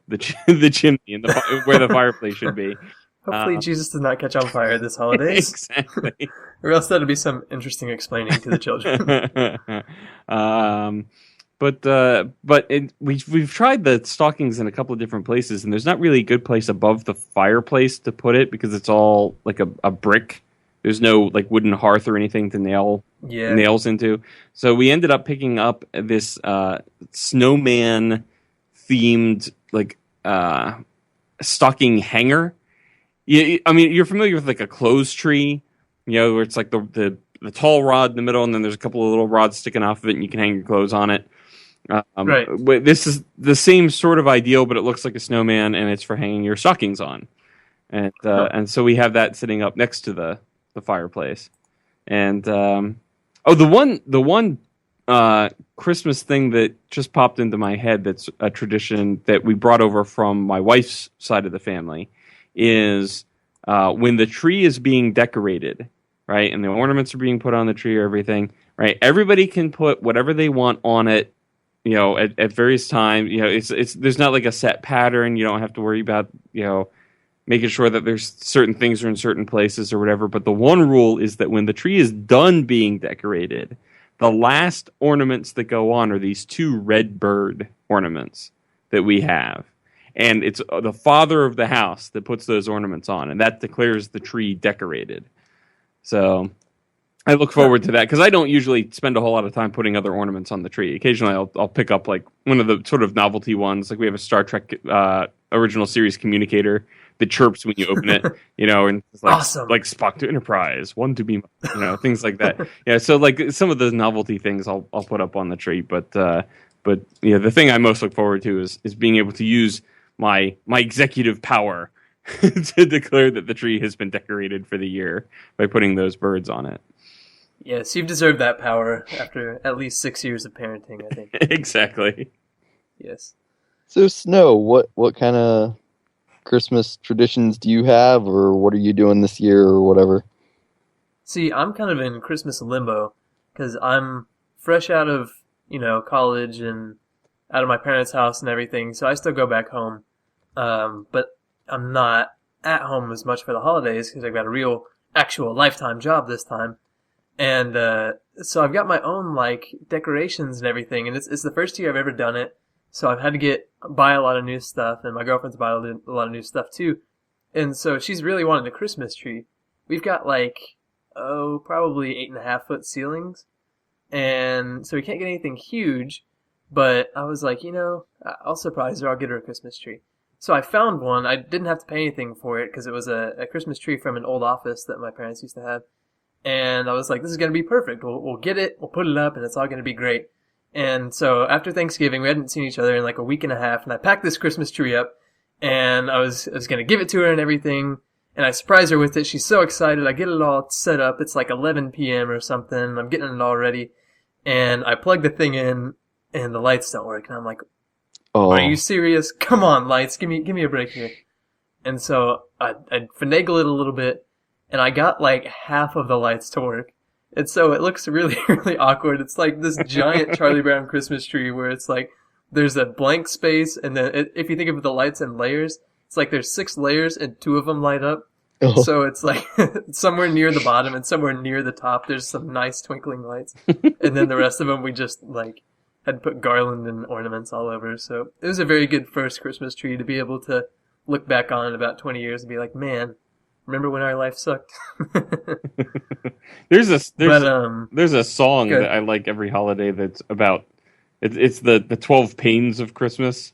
chimney in where the fireplace should be.
Hopefully Jesus does not catch on fire this holidays.
Exactly.
Or else that'll be some interesting explaining to the children.
We've tried the stockings in a couple of different places, and there's not really a good place above the fireplace to put it because it's all like a brick. There's no like wooden hearth or anything to nail nails into. So we ended up picking up this snowman themed like stocking hanger. Yeah, I mean, you're familiar with like a clothes tree, where it's like the tall rod in the middle, and then there's a couple of little rods sticking off of it, and you can hang your clothes on it.
Right.
This is the same sort of ideal, but it looks like a snowman, and it's for hanging your stockings on. And so we have that sitting up next to the fireplace. And the one Christmas thing that just popped into my head that's a tradition that we brought over from my wife's side of the family is when the tree is being decorated, right, and the ornaments are being put on the tree or everything, right, everybody can put whatever they want on it, at various times. It's there's not like a set pattern. You don't have to worry about, making sure that there's certain things are in certain places or whatever. But the one rule is that when the tree is done being decorated, the last ornaments that go on are these 2 red bird ornaments that we have. And it's the father of the house that puts those ornaments on, and that declares the tree decorated. So I look forward to that because I don't usually spend a whole lot of time putting other ornaments on the tree. Occasionally I'll pick up like one of the sort of novelty ones. Like we have a Star Trek original series communicator that chirps when you open it, and it's like,
awesome.
Like Spock to Enterprise, one to be, things like that. Yeah, so like some of the novelty things I'll put up on the tree, but the thing I most look forward to is being able to use my executive power to declare that the tree has been decorated for the year by putting those birds on it.
Yes, you've deserved that power after at least 6 years of parenting, I think.
Exactly.
Yes.
So, Snow, what kind of Christmas traditions do you have, or what are you doing this year, or whatever?
See, I'm kind of in Christmas limbo because I'm fresh out of, college and out of my parents' house and everything, so I still go back home. But I'm not at home as much for the holidays because I've got a real, actual lifetime job this time. And so I've got my own like decorations and everything, and it's the first year I've ever done it. So I've had to buy a lot of new stuff, and my girlfriend's bought a lot of new stuff too. And so she's really wanted a Christmas tree. We've got like, probably 8.5-foot ceilings. And so we can't get anything huge, but I was like, I'll surprise her. I'll get her a Christmas tree. So I found one. I didn't have to pay anything for it because it was a Christmas tree from an old office that my parents used to have. And I was like, this is going to be perfect. We'll get it, we'll put it up, and it's all going to be great. And so after Thanksgiving, we hadn't seen each other in like a week and a half, and I packed this Christmas tree up, and I was going to give it to her and everything, and I surprise her with it. She's so excited. I get it all set up. It's like 11 p.m. or something. I'm getting it all ready, and I plug the thing in, and the lights don't work. And I'm like, Are you serious? Come on, lights. Give me a break here. And so I finagle it a little bit, and I got like half of the lights to work. And so it looks really, really awkward. It's like this giant Charlie Brown Christmas tree where it's like there's a blank space, and then if you think of the lights in layers, it's like there's 6 layers and 2 of them light up. Oh. So it's like somewhere near the bottom and somewhere near the top there's some nice twinkling lights. And then the rest of them we just like had put garland and ornaments all over. So it was a very good first Christmas tree to be able to look back on in about 20 years and be like, man, remember when our life sucked?
There's a song that I like every holiday that's about it's the 12 pains of Christmas.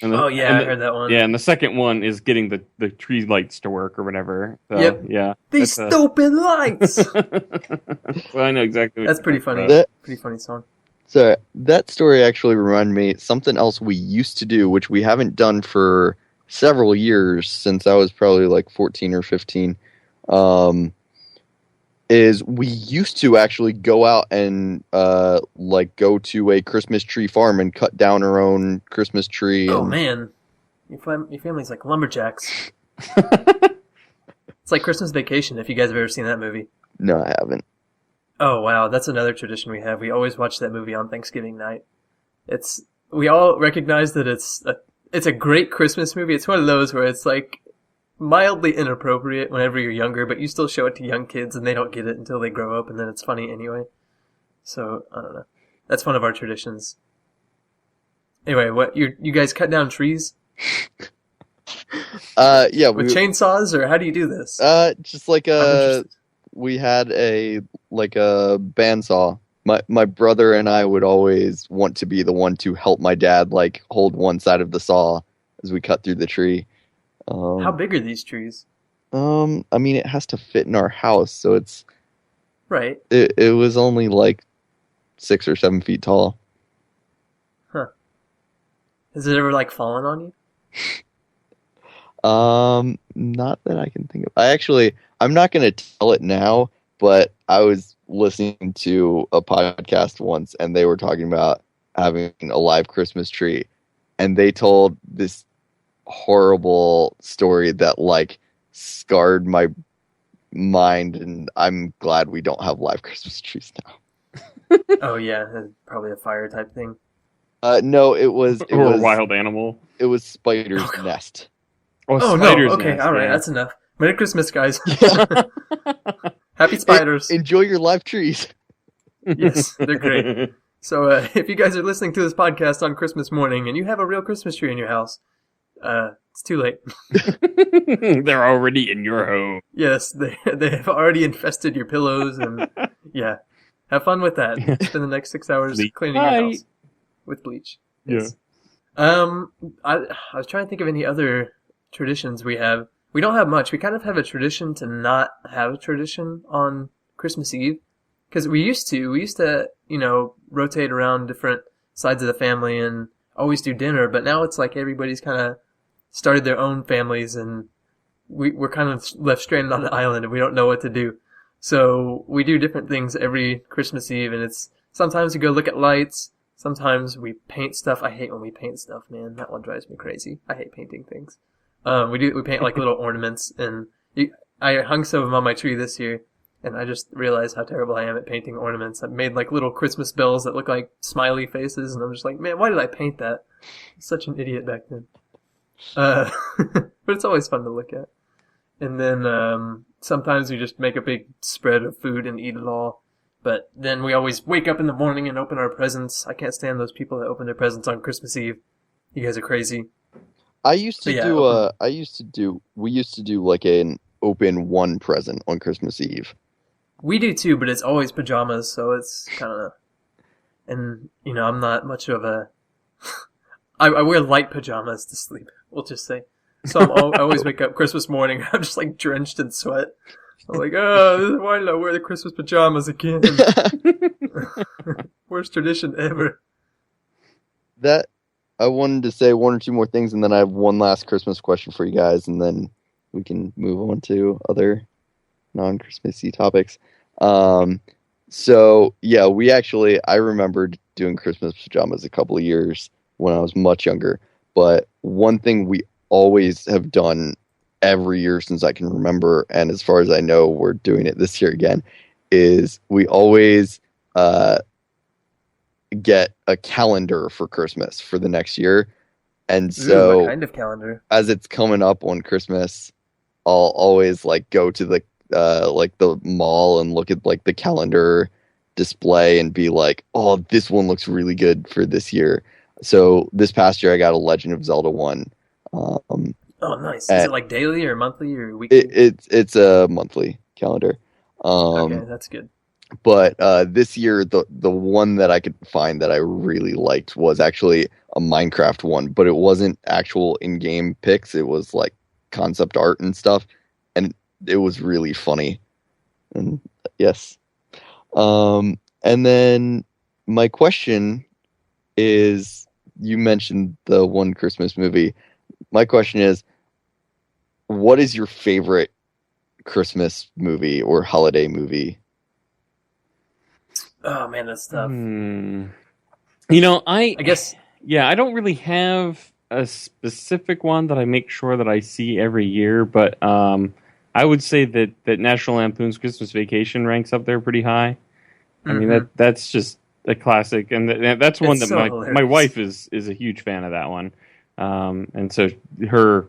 And
I heard that one.
Yeah, and the second one is getting the tree lights to work or whatever. So,
yep.
Yeah.
These stupid lights.
Well, I know exactly.
That's pretty funny. Pretty funny song.
So that story actually reminded me something else we used to do, which we haven't done for several years since I was probably like 14 or 15. Is we used to actually go out and go to a Christmas tree farm and cut down our own Christmas tree.
Oh man, your family's like lumberjacks. It's like Christmas Vacation, if you guys have ever seen that movie.
No, I haven't.
Oh wow, that's another tradition we have. We always watch that movie on Thanksgiving night. We all recognize that it's a great Christmas movie. It's one of those where it's like mildly inappropriate whenever you're younger, but you still show it to young kids and they don't get it until they grow up, and then it's funny anyway. So I don't know. That's one of our traditions. Anyway, what you guys cut down trees
Yeah,
with chainsaws, or how do you do this?
just like
I'm interested.
we had a bandsaw. My brother and I would always want to be the one to help my dad like hold one side of the saw as we cut through the tree.
How big are these trees?
I mean, it has to fit in our house, so
Right.
it was only like 6 or 7 feet tall.
Huh. Has it ever like fallen on you?
Not that I can think of. I'm not going to tell it now, but I was listening to a podcast once and they were talking about having a live Christmas tree, and they told this horrible story that like scarred my mind, and I'm glad we don't have live Christmas trees now.
Oh yeah, probably a fire type thing.
No, it was
Or a wild animal.
It was Spider's
Oh, God.
Nest.
Oh no,
spider's
okay,
nest,
alright,
yeah.
that's enough. Merry Christmas, guys. Happy spiders.
Enjoy your live trees.
Yes, they're great. So if you guys are listening to this podcast on Christmas morning and you have a real Christmas tree in your house, it's too late.
They're already in your home.
Yes, they have already infested your pillows, and yeah, have fun with that. Spend the next 6 hours
Bleach.
cleaning your
Bye.
house with bleach.
Yeah.
Yes. I was trying to think of any other traditions we have. We don't have much. We kind of have a tradition to not have a tradition on Christmas Eve, because we used to, rotate around different sides of the family and always do dinner. But now it's like everybody's kind of started their own families, and we're kind of left stranded on the island, and we don't know what to do. So we do different things every Christmas Eve, and it's sometimes we go look at lights. Sometimes we paint stuff. I hate when we paint stuff, man. That one drives me crazy. I hate painting things. We paint like little ornaments, and I hung some of them on my tree this year, and I just realized how terrible I am at painting ornaments. I made like little Christmas bells that look like smiley faces, and I'm just like, man, why did I paint that? I was such an idiot back then. But it's always fun to look at. And then sometimes we just make a big spread of food and eat it all. But then we always wake up in the morning and open our presents. I can't stand those people that open their presents on Christmas Eve. You guys are crazy.
We used to do like an open one present on Christmas Eve.
We do too, but it's always pajamas, so it's kind of... And, I'm not much of a... I wear light pajamas to sleep, we'll just say. So I always wake up Christmas morning, I'm just like drenched in sweat. I'm like, why did I wear the Christmas pajamas again? Worst tradition ever.
That I wanted to say one or two more things, and then I have one last Christmas question for you guys, and then we can move on to other non-Christmassy topics. So yeah, I remembered doing Christmas pajamas a couple of years when I was much younger. But one thing we always have done every year since I can remember, and as far as I know, we're doing it this year again, is we always get a calendar for Christmas for the next year. And so
what kind of calendar?
as it's coming up on Christmas, I'll always like go to the mall and look at like the calendar display and be like, oh, this one looks really good for this year. So this past year I got a Legend of Zelda one.
Oh, nice. Is it like daily or monthly or weekly?
It's a monthly calendar.
Okay, that's good.
But this year, the one that I could find that I really liked was actually a Minecraft one, but it wasn't actual in-game pics. It was like concept art and stuff, and it was really funny. And yes. And then my question is, you mentioned the one Christmas movie. My question is, what is your favorite Christmas movie or holiday movie?
Oh man, that's tough.
I
guess.
Yeah, I don't really have a specific one that I make sure that I see every year, but I would say that National Lampoon's Christmas Vacation ranks up there pretty high. I mean that's just a classic, and that's one that my wife is a huge fan of that one, and so her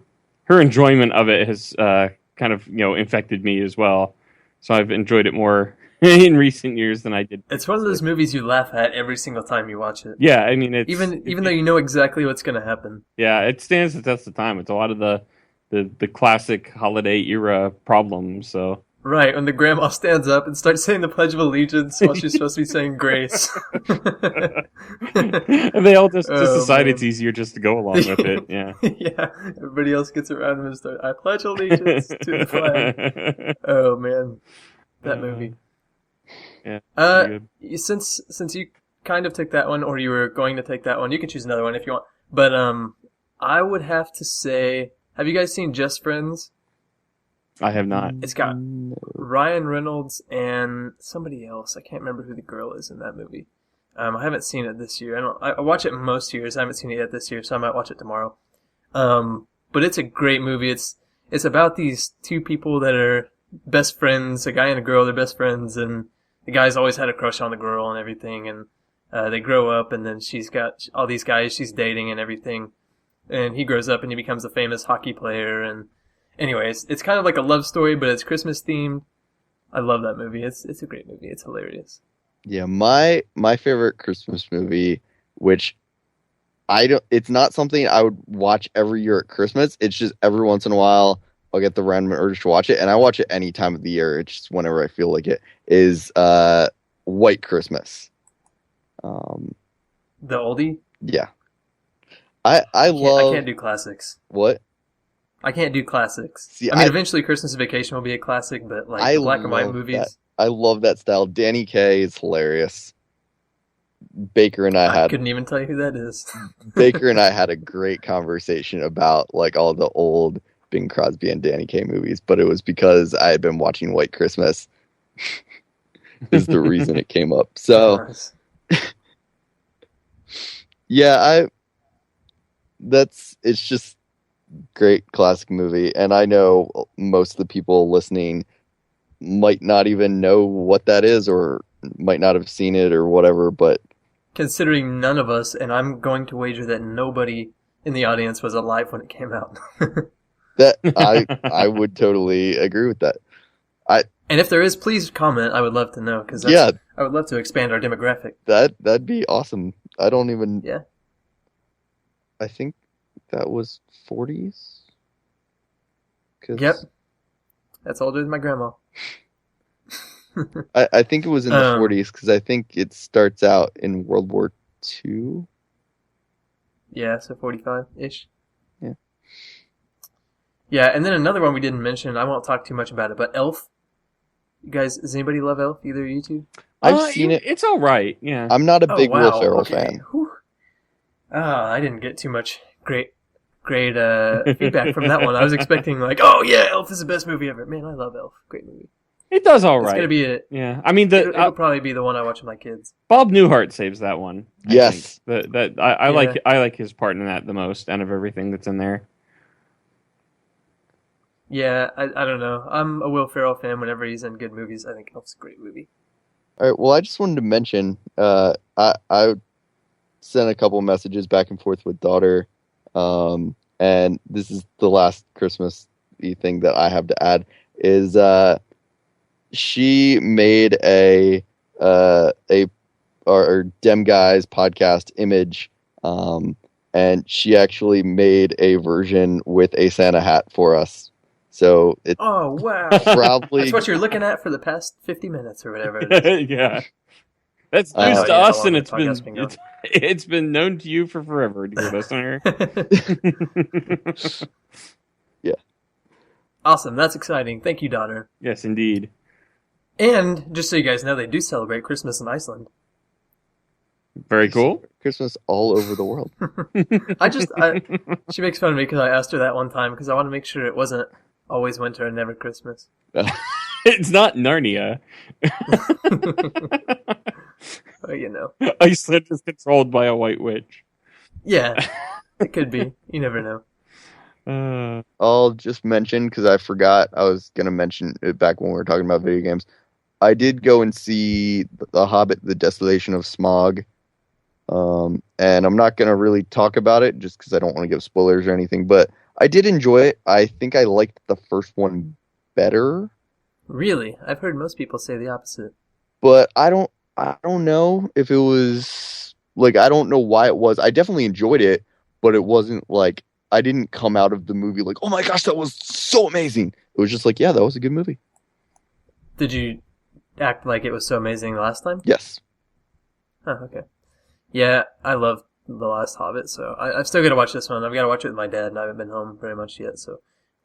enjoyment of it has kind of infected me as well. So I've enjoyed it more in recent years than I did.
It's one of those movies you laugh at every single time you watch it.
Yeah, I mean,
even though you know exactly what's going to happen.
Yeah, it stands the test of time. It's a lot of the classic holiday era problems. So
right, when the grandma stands up and starts saying the Pledge of Allegiance while she's supposed to be saying grace.
And they all just decide it's easier just to go along with it. Yeah.
Yeah. Everybody else gets around and starts, I pledge allegiance to the flag. Oh man. That movie.
Yeah.
Since you kind of took that one, or you were going to take that one, you can choose another one if you want. But I would have to say, have you guys seen Just Friends?
I have not.
It's got Ryan Reynolds and somebody else. I can't remember who the girl is in that movie. I haven't seen it this year. I watch it most years. I haven't seen it yet this year, so I might watch it tomorrow. But it's a great movie. It's about these two people that are best friends. A guy and a girl. They're best friends, and the guy's always had a crush on the girl and everything. And they grow up, and then she's got all these guys she's dating and everything. And he grows up and he becomes a famous hockey player. And anyways, it's kind of like a love story, but it's Christmas themed. I love that movie. It's a great movie. It's hilarious.
Yeah, my favorite Christmas movie, which it's not something I would watch every year at Christmas. It's just every once in a while I'll get the random urge to watch it, and I watch it any time of the year. It's just whenever I feel like it. Is White Christmas.
The oldie?
Yeah. I
can't do classics.
What?
I can't do classics.
See,
eventually Christmas Vacation will be a classic, but like black and white movies.
I love that style. Danny Kaye is hilarious. Baker and I
couldn't even tell you who that is.
Baker and I had a great conversation about like all the old Bing Crosby and Danny Kaye movies, but it was because I had been watching White Christmas is the reason it came up. So yeah, it's just great classic movie, and I know most of the people listening might not even know what that is or might not have seen it or whatever, but
considering none of us, and I'm going to wager that nobody in the audience was alive when it came out.
That I would totally agree with that.
And if there is, please comment. I would love to know, because
I
would love to expand our demographic.
That'd be awesome. I don't even.
Yeah.
I think that was 40s.
Yep. That's older than my grandma.
I think it was in the 40s, because I think it starts out in World War II.
Yeah, so 45-ish.
Yeah.
Yeah, and then another one we didn't mention, I won't talk too much about it, but Elf. You guys, does anybody love Elf? Either of you two?
I've seen it.
It's all right, yeah.
I'm not a big Will Ferrell fan.
I didn't get too much great feedback from that one. I was expecting like, oh yeah, Elf is the best movie ever. Man, I love Elf. Great movie.
It does all right.
It's gonna be it.
Yeah, I mean,
it'll probably be the one I watch with my kids.
Bob Newhart saves that one.
Yes,
I like his part in that the most out of everything that's in there.
Yeah, I don't know. I'm a Will Ferrell fan. Whenever he's in good movies, I think Elf's a great movie.
All right. Well, I just wanted to mention, I sent a couple messages back and forth with daughter, and this is the last Christmas-y thing that I have to add is she made our Dem Guys podcast image, and she actually made a version with a Santa hat for us. So it's
oh wow,
probably
that's what you're looking at for the past 50 minutes or whatever it is.
Yeah, that's news to us, and it's been known to you for forever, dear listener.
Yeah,
awesome. That's exciting. Thank you, daughter.
Yes, indeed.
And just so you guys know, they do celebrate Christmas in Iceland.
Very cool.
Christmas all over the world.
She makes fun of me because I asked her that one time because I want to make sure it wasn't always winter and never Christmas.
It's not Narnia.
Oh, you know.
Iceland is controlled by a white witch.
Yeah, it could be. You never know.
I'll just mention, because I forgot I was going to mention it back when we were talking about video games. I did go and see The Hobbit, The Desolation of Smaug. And I'm not going to really talk about it just because I don't want to give spoilers or anything, but I did enjoy it. I think I liked the first one better,
Really? I've heard most people say the opposite.
but I don't know if it was like, I don't know why it was. I definitely enjoyed it, but it wasn't like I didn't come out of the movie like, "Oh my gosh, that was so amazing." It was just like, "Yeah, that was a good movie."
Did you act like it was so amazing the last time?
Yes.
Oh, okay. Yeah, I love The Last Hobbit, so I've still got to watch this one. I've got to watch it with my dad, and I haven't been home very much yet, so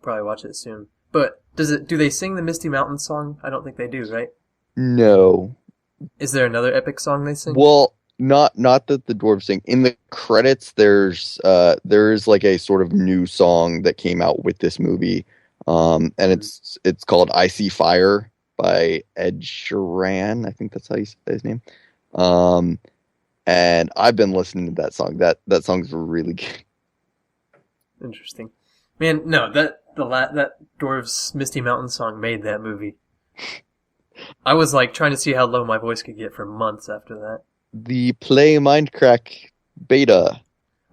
probably watch it soon. But do they sing the Misty Mountain song? I don't think they do, right?
No.
Is there another epic song they sing?
Well, not that the dwarves sing. In the credits, there's like a sort of new song that came out with this movie, and it's called "I See Fire" by Ed Sheeran. I think that's how you say his name. Um, and I've been listening to that song. That song's really good.
Interesting. Man, no, that Dwarves Misty Mountain song made that movie. I was like trying to see how low my voice could get for months after that.
The Play MindCrack beta.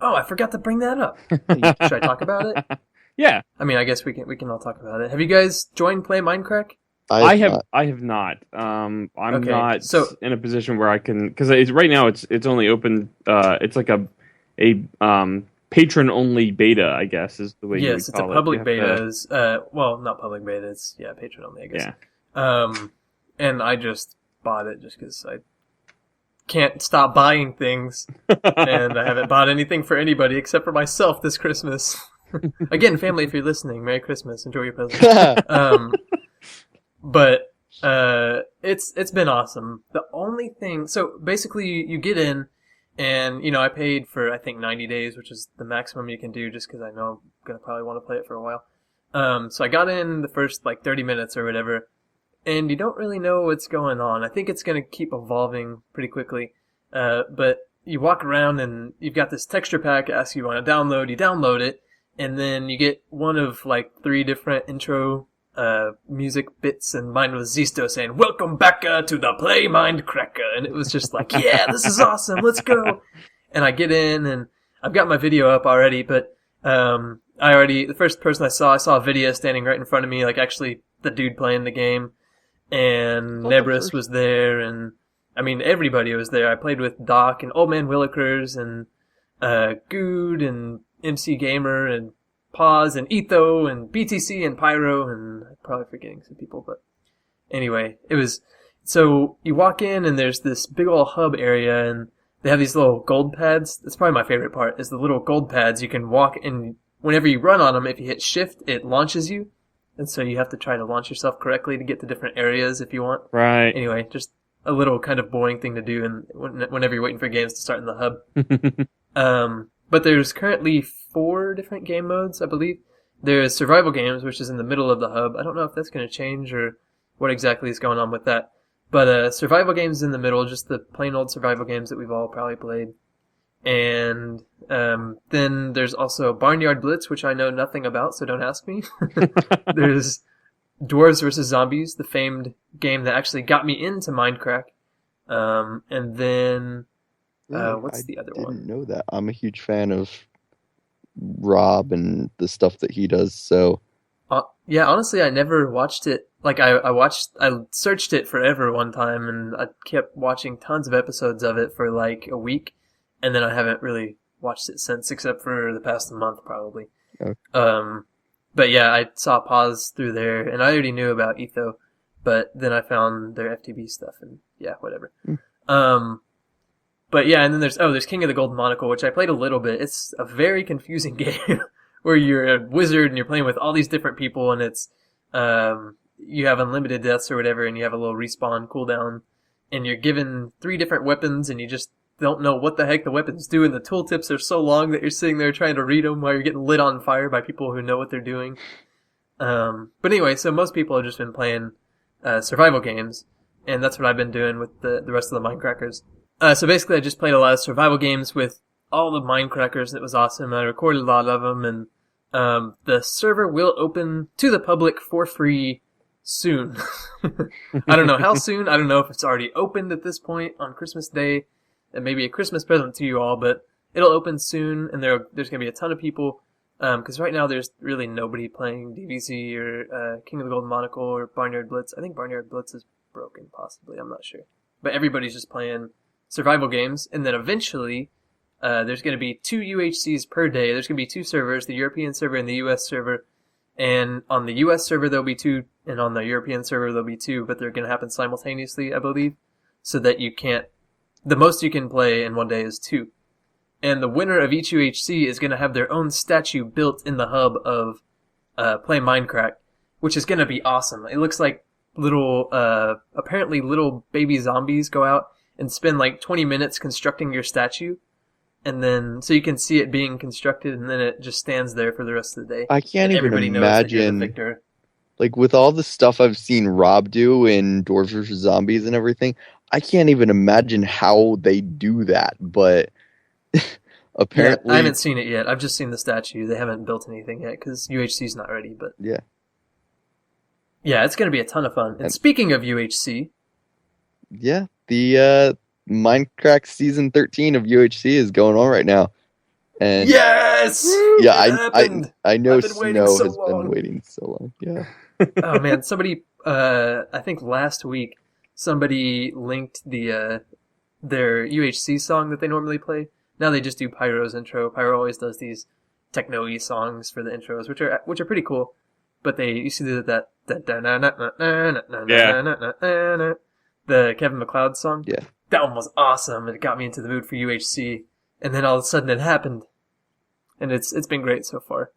Oh, I forgot to bring that up. Should I talk about it?
Yeah,
I mean, I guess we can all talk about it. Have you guys joined Play MindCrack?
I have.
not-
I have not. I'm
Okay,
not
so-
in a position where I can, because right now it's only open. It's like a patron only beta, I guess, is the way you would
Yes, it's a
call it.
public
You
beta.
have to-
Is well, not public beta. It's patron only, I guess.
Yeah.
And I just bought it just because I can't stop buying things, and I haven't bought anything for anybody except for myself this Christmas. Again, family, if you're listening, Merry Christmas. Enjoy your presents. But it's been awesome. The only thing, so basically you get in, and I paid for I think 90 days, which is the maximum you can do, just because I know I'm gonna probably want to play it for a while. So I got in the first like 30 minutes or whatever, and you don't really know what's going on. I think it's gonna keep evolving pretty quickly, but you walk around and you've got this texture pack. Asks you want to download, you download it, and then you get one of like 3 different intro music bits, and mine was Zisto saying, "Welcome back to the Play MindCracker," and it was just like, yeah, this is awesome, let's go. And I get in, and I've got my video up already, but the first person I saw a video standing right in front of me, like actually the dude playing the game, and Nebris was there, and I mean everybody was there. I played with Doc and Old Man Willikers and Good and MC Gamer and Pause and Etho and BTC and Pyro, and I'm probably forgetting some people, but anyway, it was, so you walk in and there's this big old hub area, and they have these little gold pads. That's probably my favorite part, is the little gold pads. You can walk, and whenever you run on them, if you hit shift, it launches you, and so you have to try to launch yourself correctly to get to different areas if you want.
Right.
Anyway, just a little kind of boring thing to do, and whenever you're waiting for games to start in the hub. But there's currently 4 different game modes, I believe. There's survival games, which is in the middle of the hub. I don't know if that's going to change or what exactly is going on with that. But survival games in the middle, just the plain old survival games that we've all probably played. And then there's also Barnyard Blitz, which I know nothing about, so don't ask me. There's Dwarves vs. Zombies, the famed game that actually got me into MindCrack. And then... what's the other one?
I didn't know that. I'm a huge fan of Rob and the stuff that he does, so...
Yeah, honestly, I never watched it. Like, I searched it forever one time, and I kept watching tons of episodes of it for like a week, and then I haven't really watched it since, except for the past month, probably.
Okay.
But yeah, I saw Pause through there, and I already knew about Etho, but then I found their FTB stuff, and yeah, whatever. But yeah, and then there's King of the Golden Monocle, which I played a little bit. It's a very confusing game where you're a wizard and you're playing with all these different people, and it's you have unlimited deaths or whatever, and you have a little respawn cooldown, and you're given 3 different weapons, and you just don't know what the heck the weapons do, and the tooltips are so long that you're sitting there trying to read them while you're getting lit on fire by people who know what they're doing. But anyway, so most people have just been playing survival games, and that's what I've been doing with the rest of the Mindcrackers. So basically, I just played a lot of survival games with all the Mindcrackers. It was awesome. I recorded a lot of them, and The server will open to the public for free soon. I don't know how soon. I don't know if it's already opened at this point on Christmas Day. It may be a Christmas present to you all, but it'll open soon, and there's going to be a ton of people. Because right now there's really nobody playing DBZ or King of the Golden Monocle or Barnyard Blitz. I think Barnyard Blitz is broken, possibly. I'm not sure. But everybody's just playing survival games, and then eventually there's going to be 2 UHCs per day. There's going to be 2 servers, the European server and the US server. And on the US server there'll be 2, and on the European server there'll be 2, but they're going to happen simultaneously, I believe, so that the most you can play in one day is 2. And the winner of each UHC is going to have their own statue built in the hub of Play MindCrack, which is going to be awesome. It looks like apparently little baby zombies go out and spend like 20 minutes constructing your statue. And then, so you can see it being constructed, and then it just stands there for the rest of the day.
I can't even
Everybody knows that you're the
imagine,
victor.
like with all the stuff I've seen Rob do in Dwarves vs. Zombies and everything, I can't even imagine how they do that, but apparently...
Yeah, I haven't seen it yet. I've just seen the statue. They haven't built anything yet, because UHC's not ready, but...
Yeah.
Yeah, it's going to be a ton of fun. And speaking of UHC...
Yeah, the MindCrack Season 13 of UHC is going on right now. And
yes!
yeah, I know
I've been waiting
Snow
so
has
long.
been waiting so long. Yeah.
Oh man, somebody, I think last week, somebody linked their UHC song that they normally play. Now they just do Pyro's intro. Pyro always does these techno-y songs for the intros, which are pretty cool. But they used to do that the Kevin MacLeod song.
Yeah.
That one was awesome. It got me into the mood for UHC. And then all of a sudden it happened. And it's been great so far.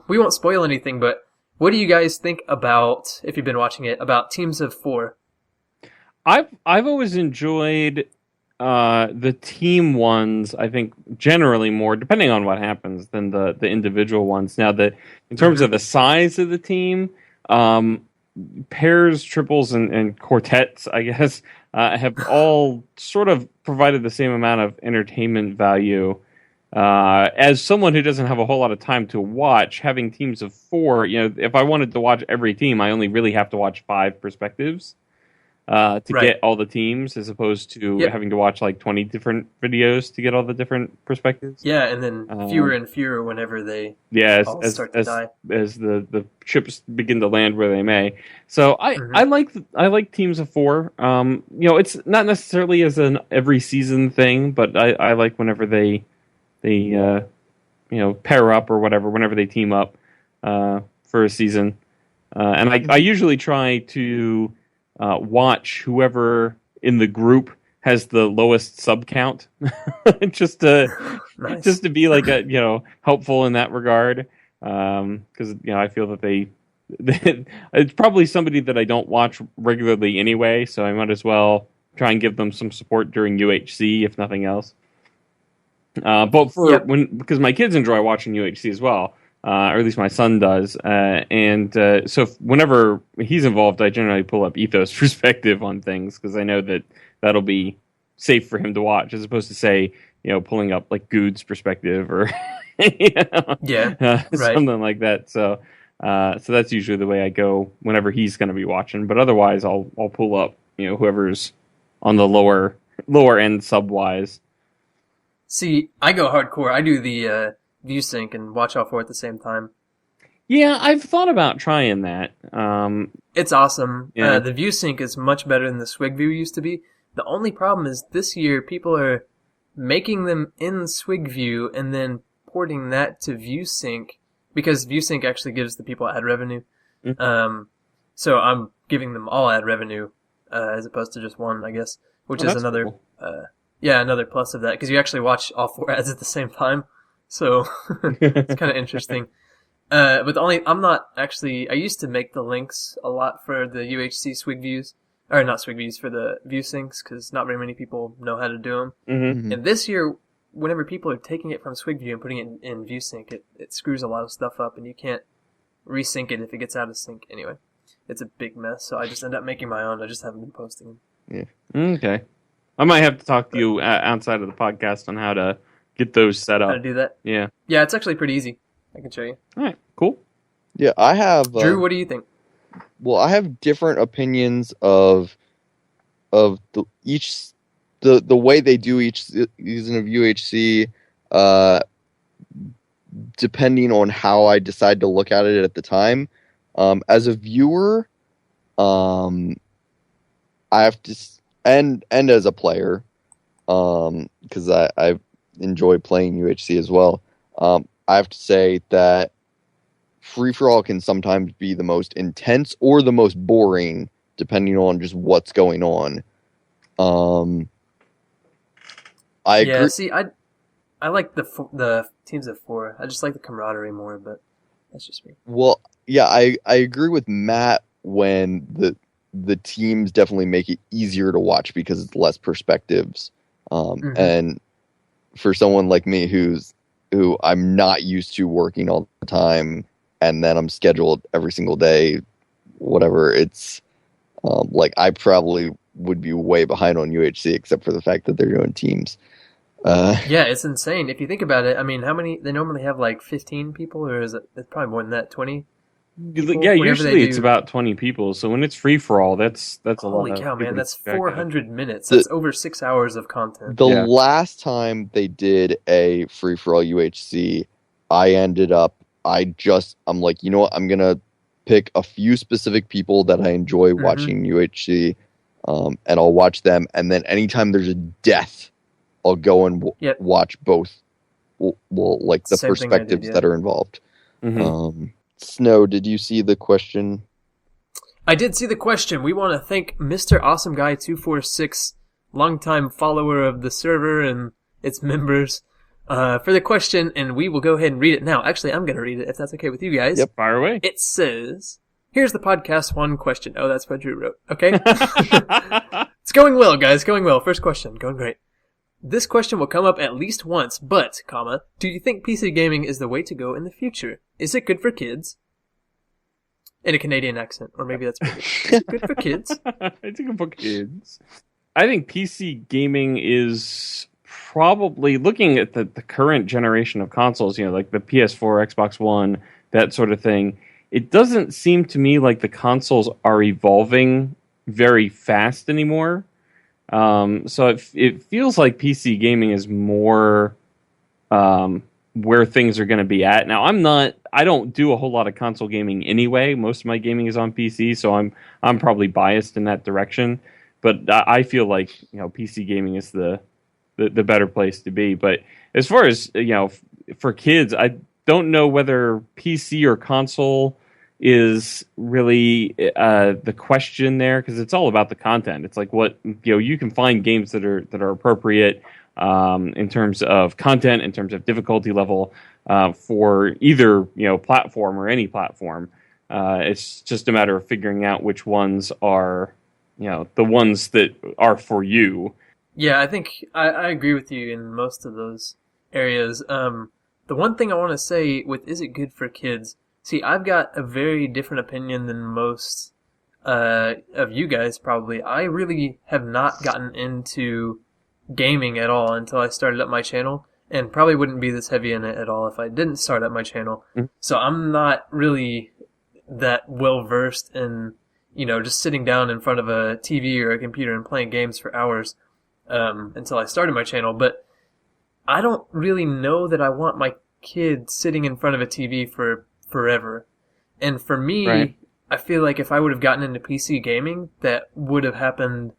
We won't spoil anything, but what do you guys think about, if you've been watching it, about Teams of 4?
I've always enjoyed the team ones. I think generally more, depending on what happens, than the individual ones. Now, in terms of the size of the team, pairs, triples, and quartets, I guess, have all sort of provided the same amount of entertainment value. As someone who doesn't have a whole lot of time to watch, having teams of 4, if I wanted to watch every team, I only really have to watch 5 perspectives to get all the teams, as opposed to having to watch like 20 different videos to get all the different perspectives.
Yeah, and then fewer and fewer whenever they start to die.
As the ships begin to land where they may. So I like teams of 4. It's not necessarily as an every season thing, but I like whenever they pair up or whatever, whenever they team up for a season. And I usually try to watch whoever in the group has the lowest sub count, just to be like helpful in that regard. Because I feel that it's probably somebody that I don't watch regularly anyway, so I might as well try and give them some support during UHC, if nothing else. Because my kids enjoy watching UHC as well, or at least my son does, so whenever he's involved, I generally pull up Ethos perspective on things, because I know that that'll be safe for him to watch, as opposed to say pulling up like Good's perspective or something like that. So that's usually the way I go whenever he's going to be watching. But otherwise, I'll pull up whoever's on the lower end sub wise.
See, I go hardcore. I do the view sync and watch all 4 at the same time.
Yeah, I've thought about trying that.
It's awesome.
Yeah.
The view sync is much better than the Swig view used to be. The only problem is this year people are making them in Swig view and then porting that to view sync, because view sync actually gives the people ad revenue.
Mm-hmm.
So I'm giving them all ad revenue as opposed to just one, I guess, which is another
cool.
Another plus of that, because you actually watch all 4 ads at the same time. So it's kind of interesting. But I used to make the links a lot for the UHC Swig views, or not Swig views, for the view syncs, because not very many people know how to do them.
Mm-hmm.
And this year, whenever people are taking it from Swig view and putting it in view sync, it screws a lot of stuff up, and you can't resync it if it gets out of sync. Anyway, it's a big mess, so I just end up making my own. I just haven't been posting them.
Yeah.
Okay. I might have to talk to you outside of the podcast on how to get those set up.
How to do that?
Yeah.
Yeah, it's actually pretty easy. I can show you.
All right, cool.
Yeah, I have.
Drew, what do you think?
Well, I have different opinions of the way they do each season of UHC, depending on how I decide to look at it at the time. As a viewer, I have to, and as a player, because I enjoy playing UHC as well. I have to say that free-for-all can sometimes be the most intense or the most boring, depending on just what's going on. I agree.
See, I like the teams of 4. I just like the camaraderie more, but that's just me.
Well, yeah, I agree with Matt when the teams definitely make it easier to watch because it's less perspectives. And for someone like me who I'm not used to working all the time, and then I'm scheduled every single day, whatever, it's like I probably would be way behind on UHC except for the fact that they're doing teams.
Yeah, it's insane. If you think about it, I mean, how many, they normally have like 15 people, or is it's probably more than that, 20?
Yeah, usually it's about 20 people. So when it's free for all, that's a lot.
Holy cow, man! That's 400 minminutes. That's over 6 hours of content.
The last time they did a free for all UHC, I'm like, you know what? I'm gonna pick a few specific people that I enjoy watching UHC, and I'll watch them. And then anytime there's a death, I'll go and watch both. Well, like the perspectives that are involved. Snow, did you see the question?
I did see the question. We want to thank Mr. Awesome Guy 246, longtime follower of the server and its members, for the question, and we will go ahead and read it now. Actually, I'm going to read it if that's okay with you guys.
Yep, fire away.
It says, "Here's the podcast one question." Oh, that's what Drew wrote. Okay. It's going well, guys. Going well. First question. Going great. This question will come up at least once, but, do you think PC gaming is the way to go in the future? Is it good for kids? In a Canadian accent, or maybe that's pretty good. Is it good for kids?
It's good for kids. I think PC gaming is probably, looking at the current generation of consoles, like the PS4, Xbox One, that sort of thing, it doesn't seem to me like the consoles are evolving very fast anymore. So it feels like PC gaming is more where things are going to be at. Now, I don't do a whole lot of console gaming anyway. Most of my gaming is on PC, so I'm probably biased in that direction. But I feel like PC gaming is the better place to be. But as far as for kids, I don't know whether PC or console is really the question there, because it's all about the content. It's like what you can find games that are appropriate in terms of content, in terms of difficulty level, for either platform or any platform. It's just a matter of figuring out which ones are the ones that are for you.
Yeah, I think I agree with you in most of those areas. The one thing I want to say with is it good for kids? See, I've got a very different opinion than most of you guys, probably. I really have not gotten into gaming at all until I started up my channel, and probably wouldn't be this heavy in it at all if I didn't start up my channel. So I'm not really that well-versed in, just sitting down in front of a TV or a computer and playing games for hours until I started my channel. But I don't really know that I want my kid sitting in front of a TV for forever. And for me,
right.
I feel like if I would have gotten into PC gaming, that would have happened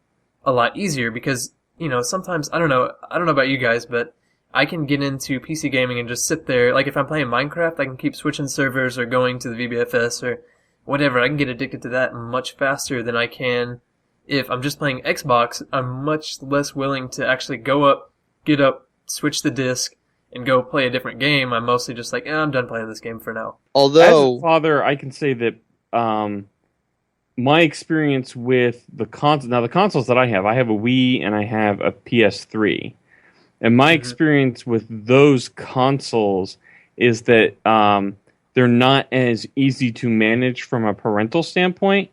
a lot easier because, sometimes, I don't know about you guys, but I can get into PC gaming and just sit there. Like if I'm playing Minecraft, I can keep switching servers or going to the VBFS or whatever. I can get addicted to that much faster than I can if I'm just playing Xbox. I'm much less willing to actually get up, switch the disc, and go play a different game. I'm mostly just like, I'm done playing this game for now.
Although,
as a father, I can say that my experience with the consoles that I have a Wii and I have a PS3. And my experience with those consoles is that they're not as easy to manage from a parental standpoint.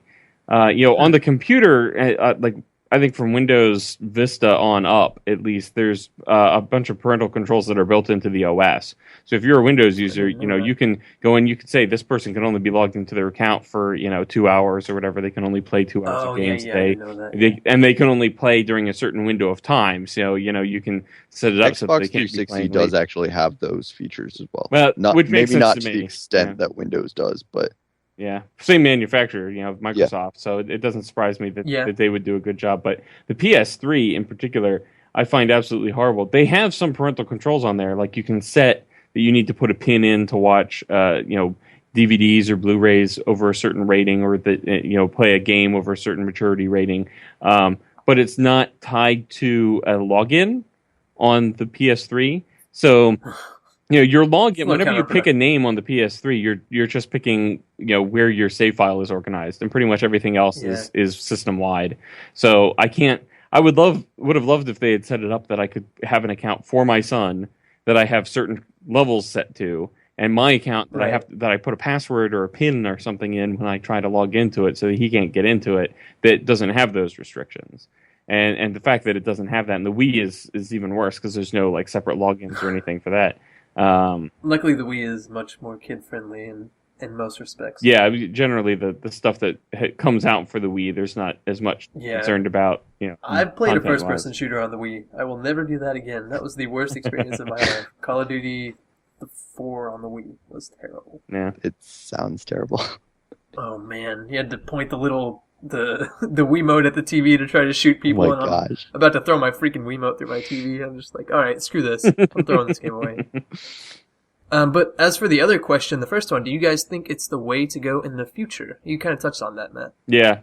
On the computer, I think from Windows Vista on up, at least, there's a bunch of parental controls that are built into the OS. So if you're a Windows user, you can go and you can say this person can only be logged into their account for 2 hours or whatever. They can only play 2 hours of games a
I
day.
didn't know that.
And they can only play during a certain window of time. So you can set it up so that they
Xbox
can't be
360
playing
does
late.
actually have those features as well.
Well,
Not
which makes
maybe
sense
not
to
to
me.
the extent
Yeah.
that Windows does, but
Yeah, same manufacturer, Microsoft. So it doesn't surprise me that they would do a good job. But the PS3 in particular, I find absolutely horrible. They have some parental controls on there, like you can set that you need to put a pin in to watch, DVDs or Blu-rays over a certain rating, or that play a game over a certain maturity rating. But it's not tied to a login on the PS3, so. Your login, whenever you pick a name on the PS3, you're just picking where your save file is organized, and pretty much everything else is system wide. So I would have loved if they had set it up that I could have an account for my son that I have certain levels set to, and my account that I put a password or a PIN or something in when I try to log into it, so that he can't get into it, that doesn't have those restrictions. And the fact that it doesn't have that, and the Wii is even worse because there's no separate logins or anything for that.
Luckily, the Wii is much more kid-friendly in most respects.
Yeah, generally the stuff that comes out for the Wii, there's not as much concerned about.
I've played a first-person shooter on the Wii. I will never do that again. That was the worst experience of my life. Call of Duty 4 on the Wii was terrible.
Yeah,
it sounds terrible.
Oh man, you had to point the Wiimote at the TV to try to shoot people.
Oh my gosh.
I'm about to throw my freaking Wiimote through my TV. I'm just like, all right, screw this. I'm throwing this game away. But as for the other question, the first one, do you guys think it's the way to go in the future? You kind of touched on that, Matt.
Yeah.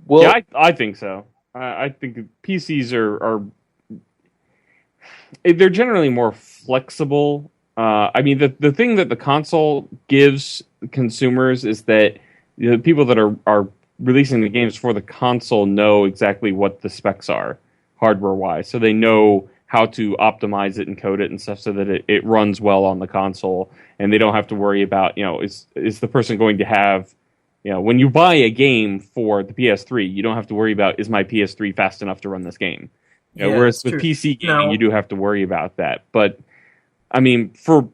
Well,
yeah, I think so. I think PCs are they're generally more flexible. I mean, the thing that the console gives consumers is that the people that are releasing the games for the console know exactly what the specs are, hardware-wise. So they know how to optimize it and code it and stuff so that it runs well on the console, and they don't have to worry about, is the person going to have, when you buy a game for the PS3, you don't have to worry about, is my PS3 fast enough to run this game? Whereas with PC gaming, you do have to worry about that. But, I mean, for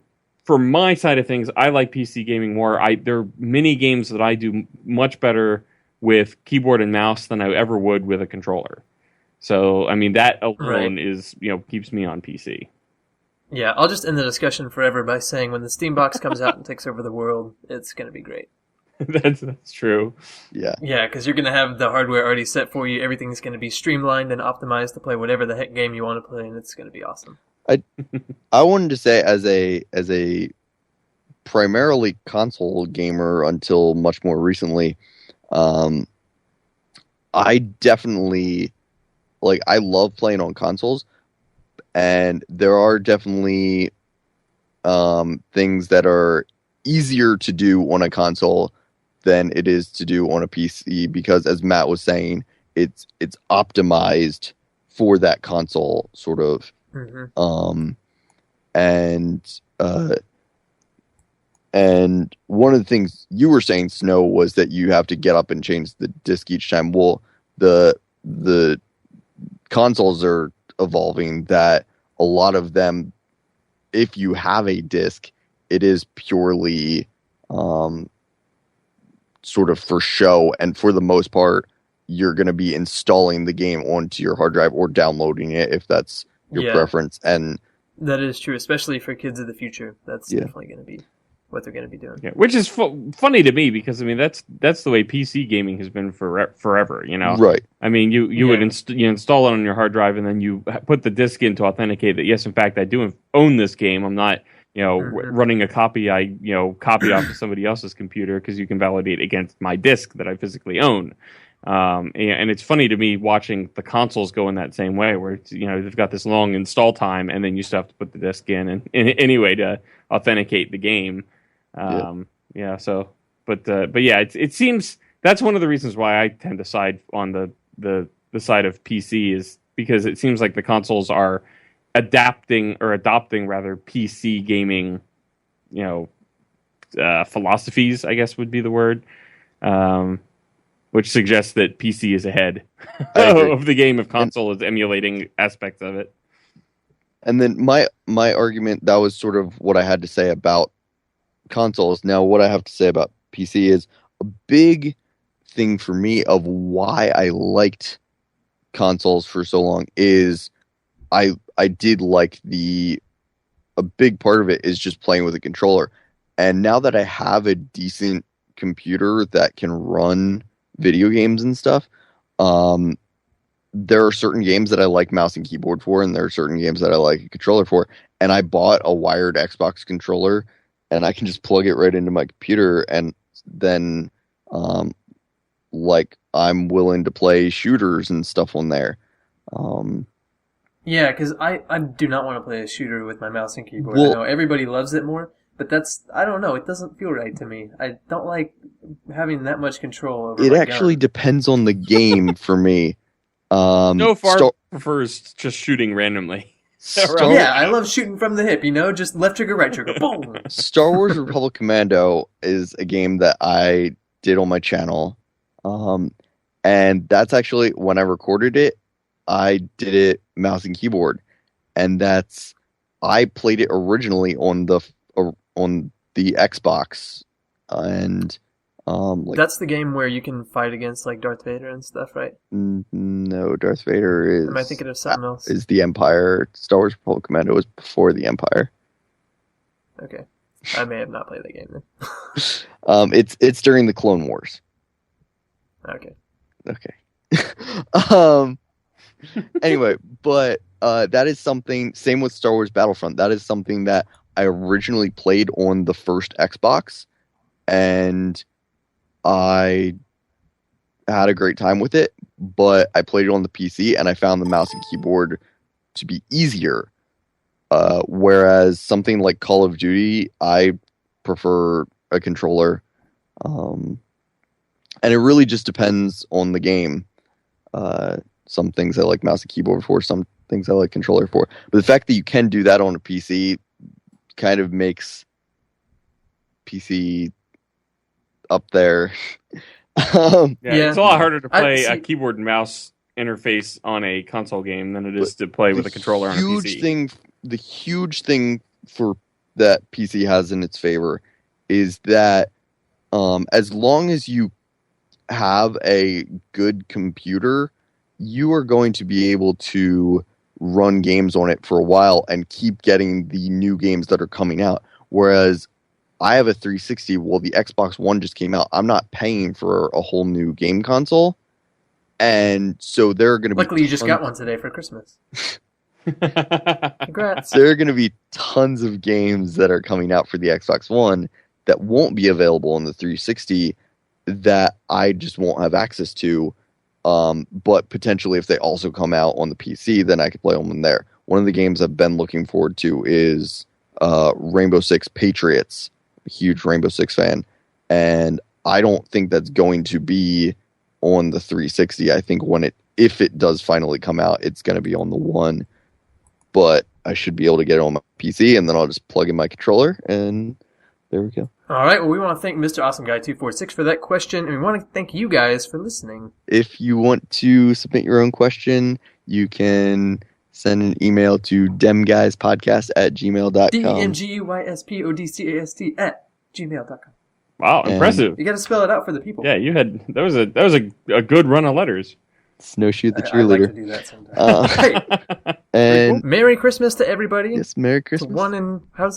my side of things, I like PC gaming more. There are many games that I do much better with keyboard and mouse than I ever would with a controller. So, I mean, that alone is, keeps me on PC.
Yeah, I'll just end the discussion forever by saying when the Steam box comes out and takes over the world, it's going to be great.
That's true.
Yeah.
Yeah, because you're going to have the hardware already set for you. Everything's going to be streamlined and optimized to play whatever the heck game you want to play, and it's going to be awesome.
I wanted to say, as a primarily console gamer until much more recently, I definitely I love playing on consoles, and there are definitely things that are easier to do on a console than it is to do on a PC, because, as Matt was saying, it's optimized for that console sort of.
Mm-hmm.
And one of the things you were saying, Snow, was that you have to get up and change the disc each time. Well, the consoles are evolving that a lot of them, if you have a disc, it is purely sort of for show, and for the most part, you're going to be installing the game onto your hard drive or downloading it if that's your preference. And
that is true, especially for kids of the future. That's definitely going to be what they're going to be doing.
Yeah, which is funny to me, because I mean that's the way PC gaming has been forever.
Right.
I mean, you would install it on your hard drive, and then you put the disc in to authenticate that, yes, in fact, I do own this game. I'm not running a copy I copy off of somebody else's computer, because you can validate against my disc that I physically own. And it's funny to me watching the consoles go in that same way, where it's, they've got this long install time, and then you still have to put the disc in and anyway to authenticate the game. But yeah, it seems that's one of the reasons why I tend to side on the side of PC, is because it seems like the consoles are adopting rather PC gaming, philosophies, I guess would be the word. which suggests that PC is ahead
I agree.
of the game if console is emulating aspects of it.
And then my argument, that was sort of what I had to say about consoles. Now, what I have to say about PC is a big thing for me of why I liked consoles for so long is I did like a big part of it is just playing with a controller. And now that I have a decent computer that can run video games and stuff, there are certain games that I like mouse and keyboard for, and there are certain games that I like a controller for. And I bought a wired Xbox controller, and I can just plug it right into my computer, and then like I'm willing to play shooters and stuff on there.
Yeah, because I do not want to play a shooter with my mouse and keyboard.
Well,
I know everybody loves it more, but I don't know, it doesn't feel right to me. I don't like having that much control over
it
my
actually
gun.
depends on the game for me.
No far
Star-
prefers just shooting randomly.
Star-
Yeah, I love shooting from the hip, just left trigger, right trigger, boom!
Star Wars Republic Commando is a game that I did on my channel. And that's actually, when I recorded it, I did it mouse and keyboard. And I played it originally on the Xbox. And
That's the game where you can fight against like Darth Vader and stuff, right?
no, Darth Vader
Am I thinking of something else?
is the Empire. Star Wars Republic Commando was before the Empire.
Okay, I may have not played that game then.
It's during the Clone Wars.
Okay.
Anyway, but that is something, same with Star Wars Battlefront, that is something that I originally played on the first Xbox, and I had a great time with it, but I played it on the PC, and I found the mouse and keyboard to be easier. Whereas something like Call of Duty, I prefer a controller. And it really just depends on the game. Some things I like mouse and keyboard for, some things I like controller for. But the fact that you can do that on a PC kind of makes PC up there.
Yeah, it's a lot harder to play
I
a keyboard and mouse interface on a console game than it is to play with a controller on a PC.
The huge thing for that PC has in its favor is that as long as you have a good computer, you are going to be able to run games on it for a while and keep getting the new games that are coming out. Whereas I have a 360, well, the Xbox One just came out. I'm not paying for a whole new game console. And so there are going to be...
Luckily, you just got one today for Christmas. Congrats.
There are going to be tons of games that are coming out for the Xbox One that won't be available on the 360 that I just won't have access to. But potentially if they also come out on the PC, then I could play them in there. One of the games I've been looking forward to is Rainbow Six Patriots. I'm a huge Rainbow Six fan. And I don't think that's going to be on the 360. I think if it does finally come out, it's going to be on the One. But I should be able to get it on my PC, and then I'll just plug in my controller, and there we go.
All right, well, we want to thank Mr. Awesome Guy 246 for that question, and we want to thank you guys for listening.
If you want to submit your own question, you can send an email to demguyspodcast@gmail.com.
demguyspodcast@gmail.com.
Wow, impressive.
You got to spell it out for the people.
Yeah, that was a good run of letters.
SnoShoe the
I'd
cheerleader.
like to do that sometime. Hey,
And
Merry Christmas to everybody.
yes, Merry
To
Christmas.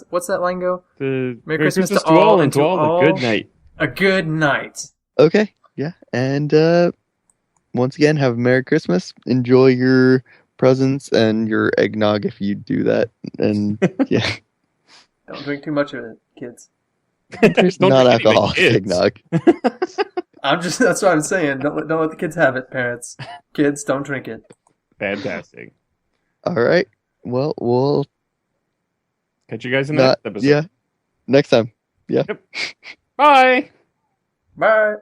what's that line go?
Merry
Christmas
Christmas
to
to
all,
all,
and
and to
to
all
all.
a good night.
A good night.
Okay, yeah. And once again, have a Merry Christmas. Enjoy your presents and your eggnog if you do that. And yeah,
Don't drink too much of it, kids.
there's
Don't
not
drink any of
alcoholic
it, kids.
eggnog.
That's what I'm saying. Don't let the kids have it, parents. Kids, don't drink it.
Fantastic.
All right. Well, we'll
Catch you guys in the next episode.
yeah, next time. Yeah.
Bye.
Bye.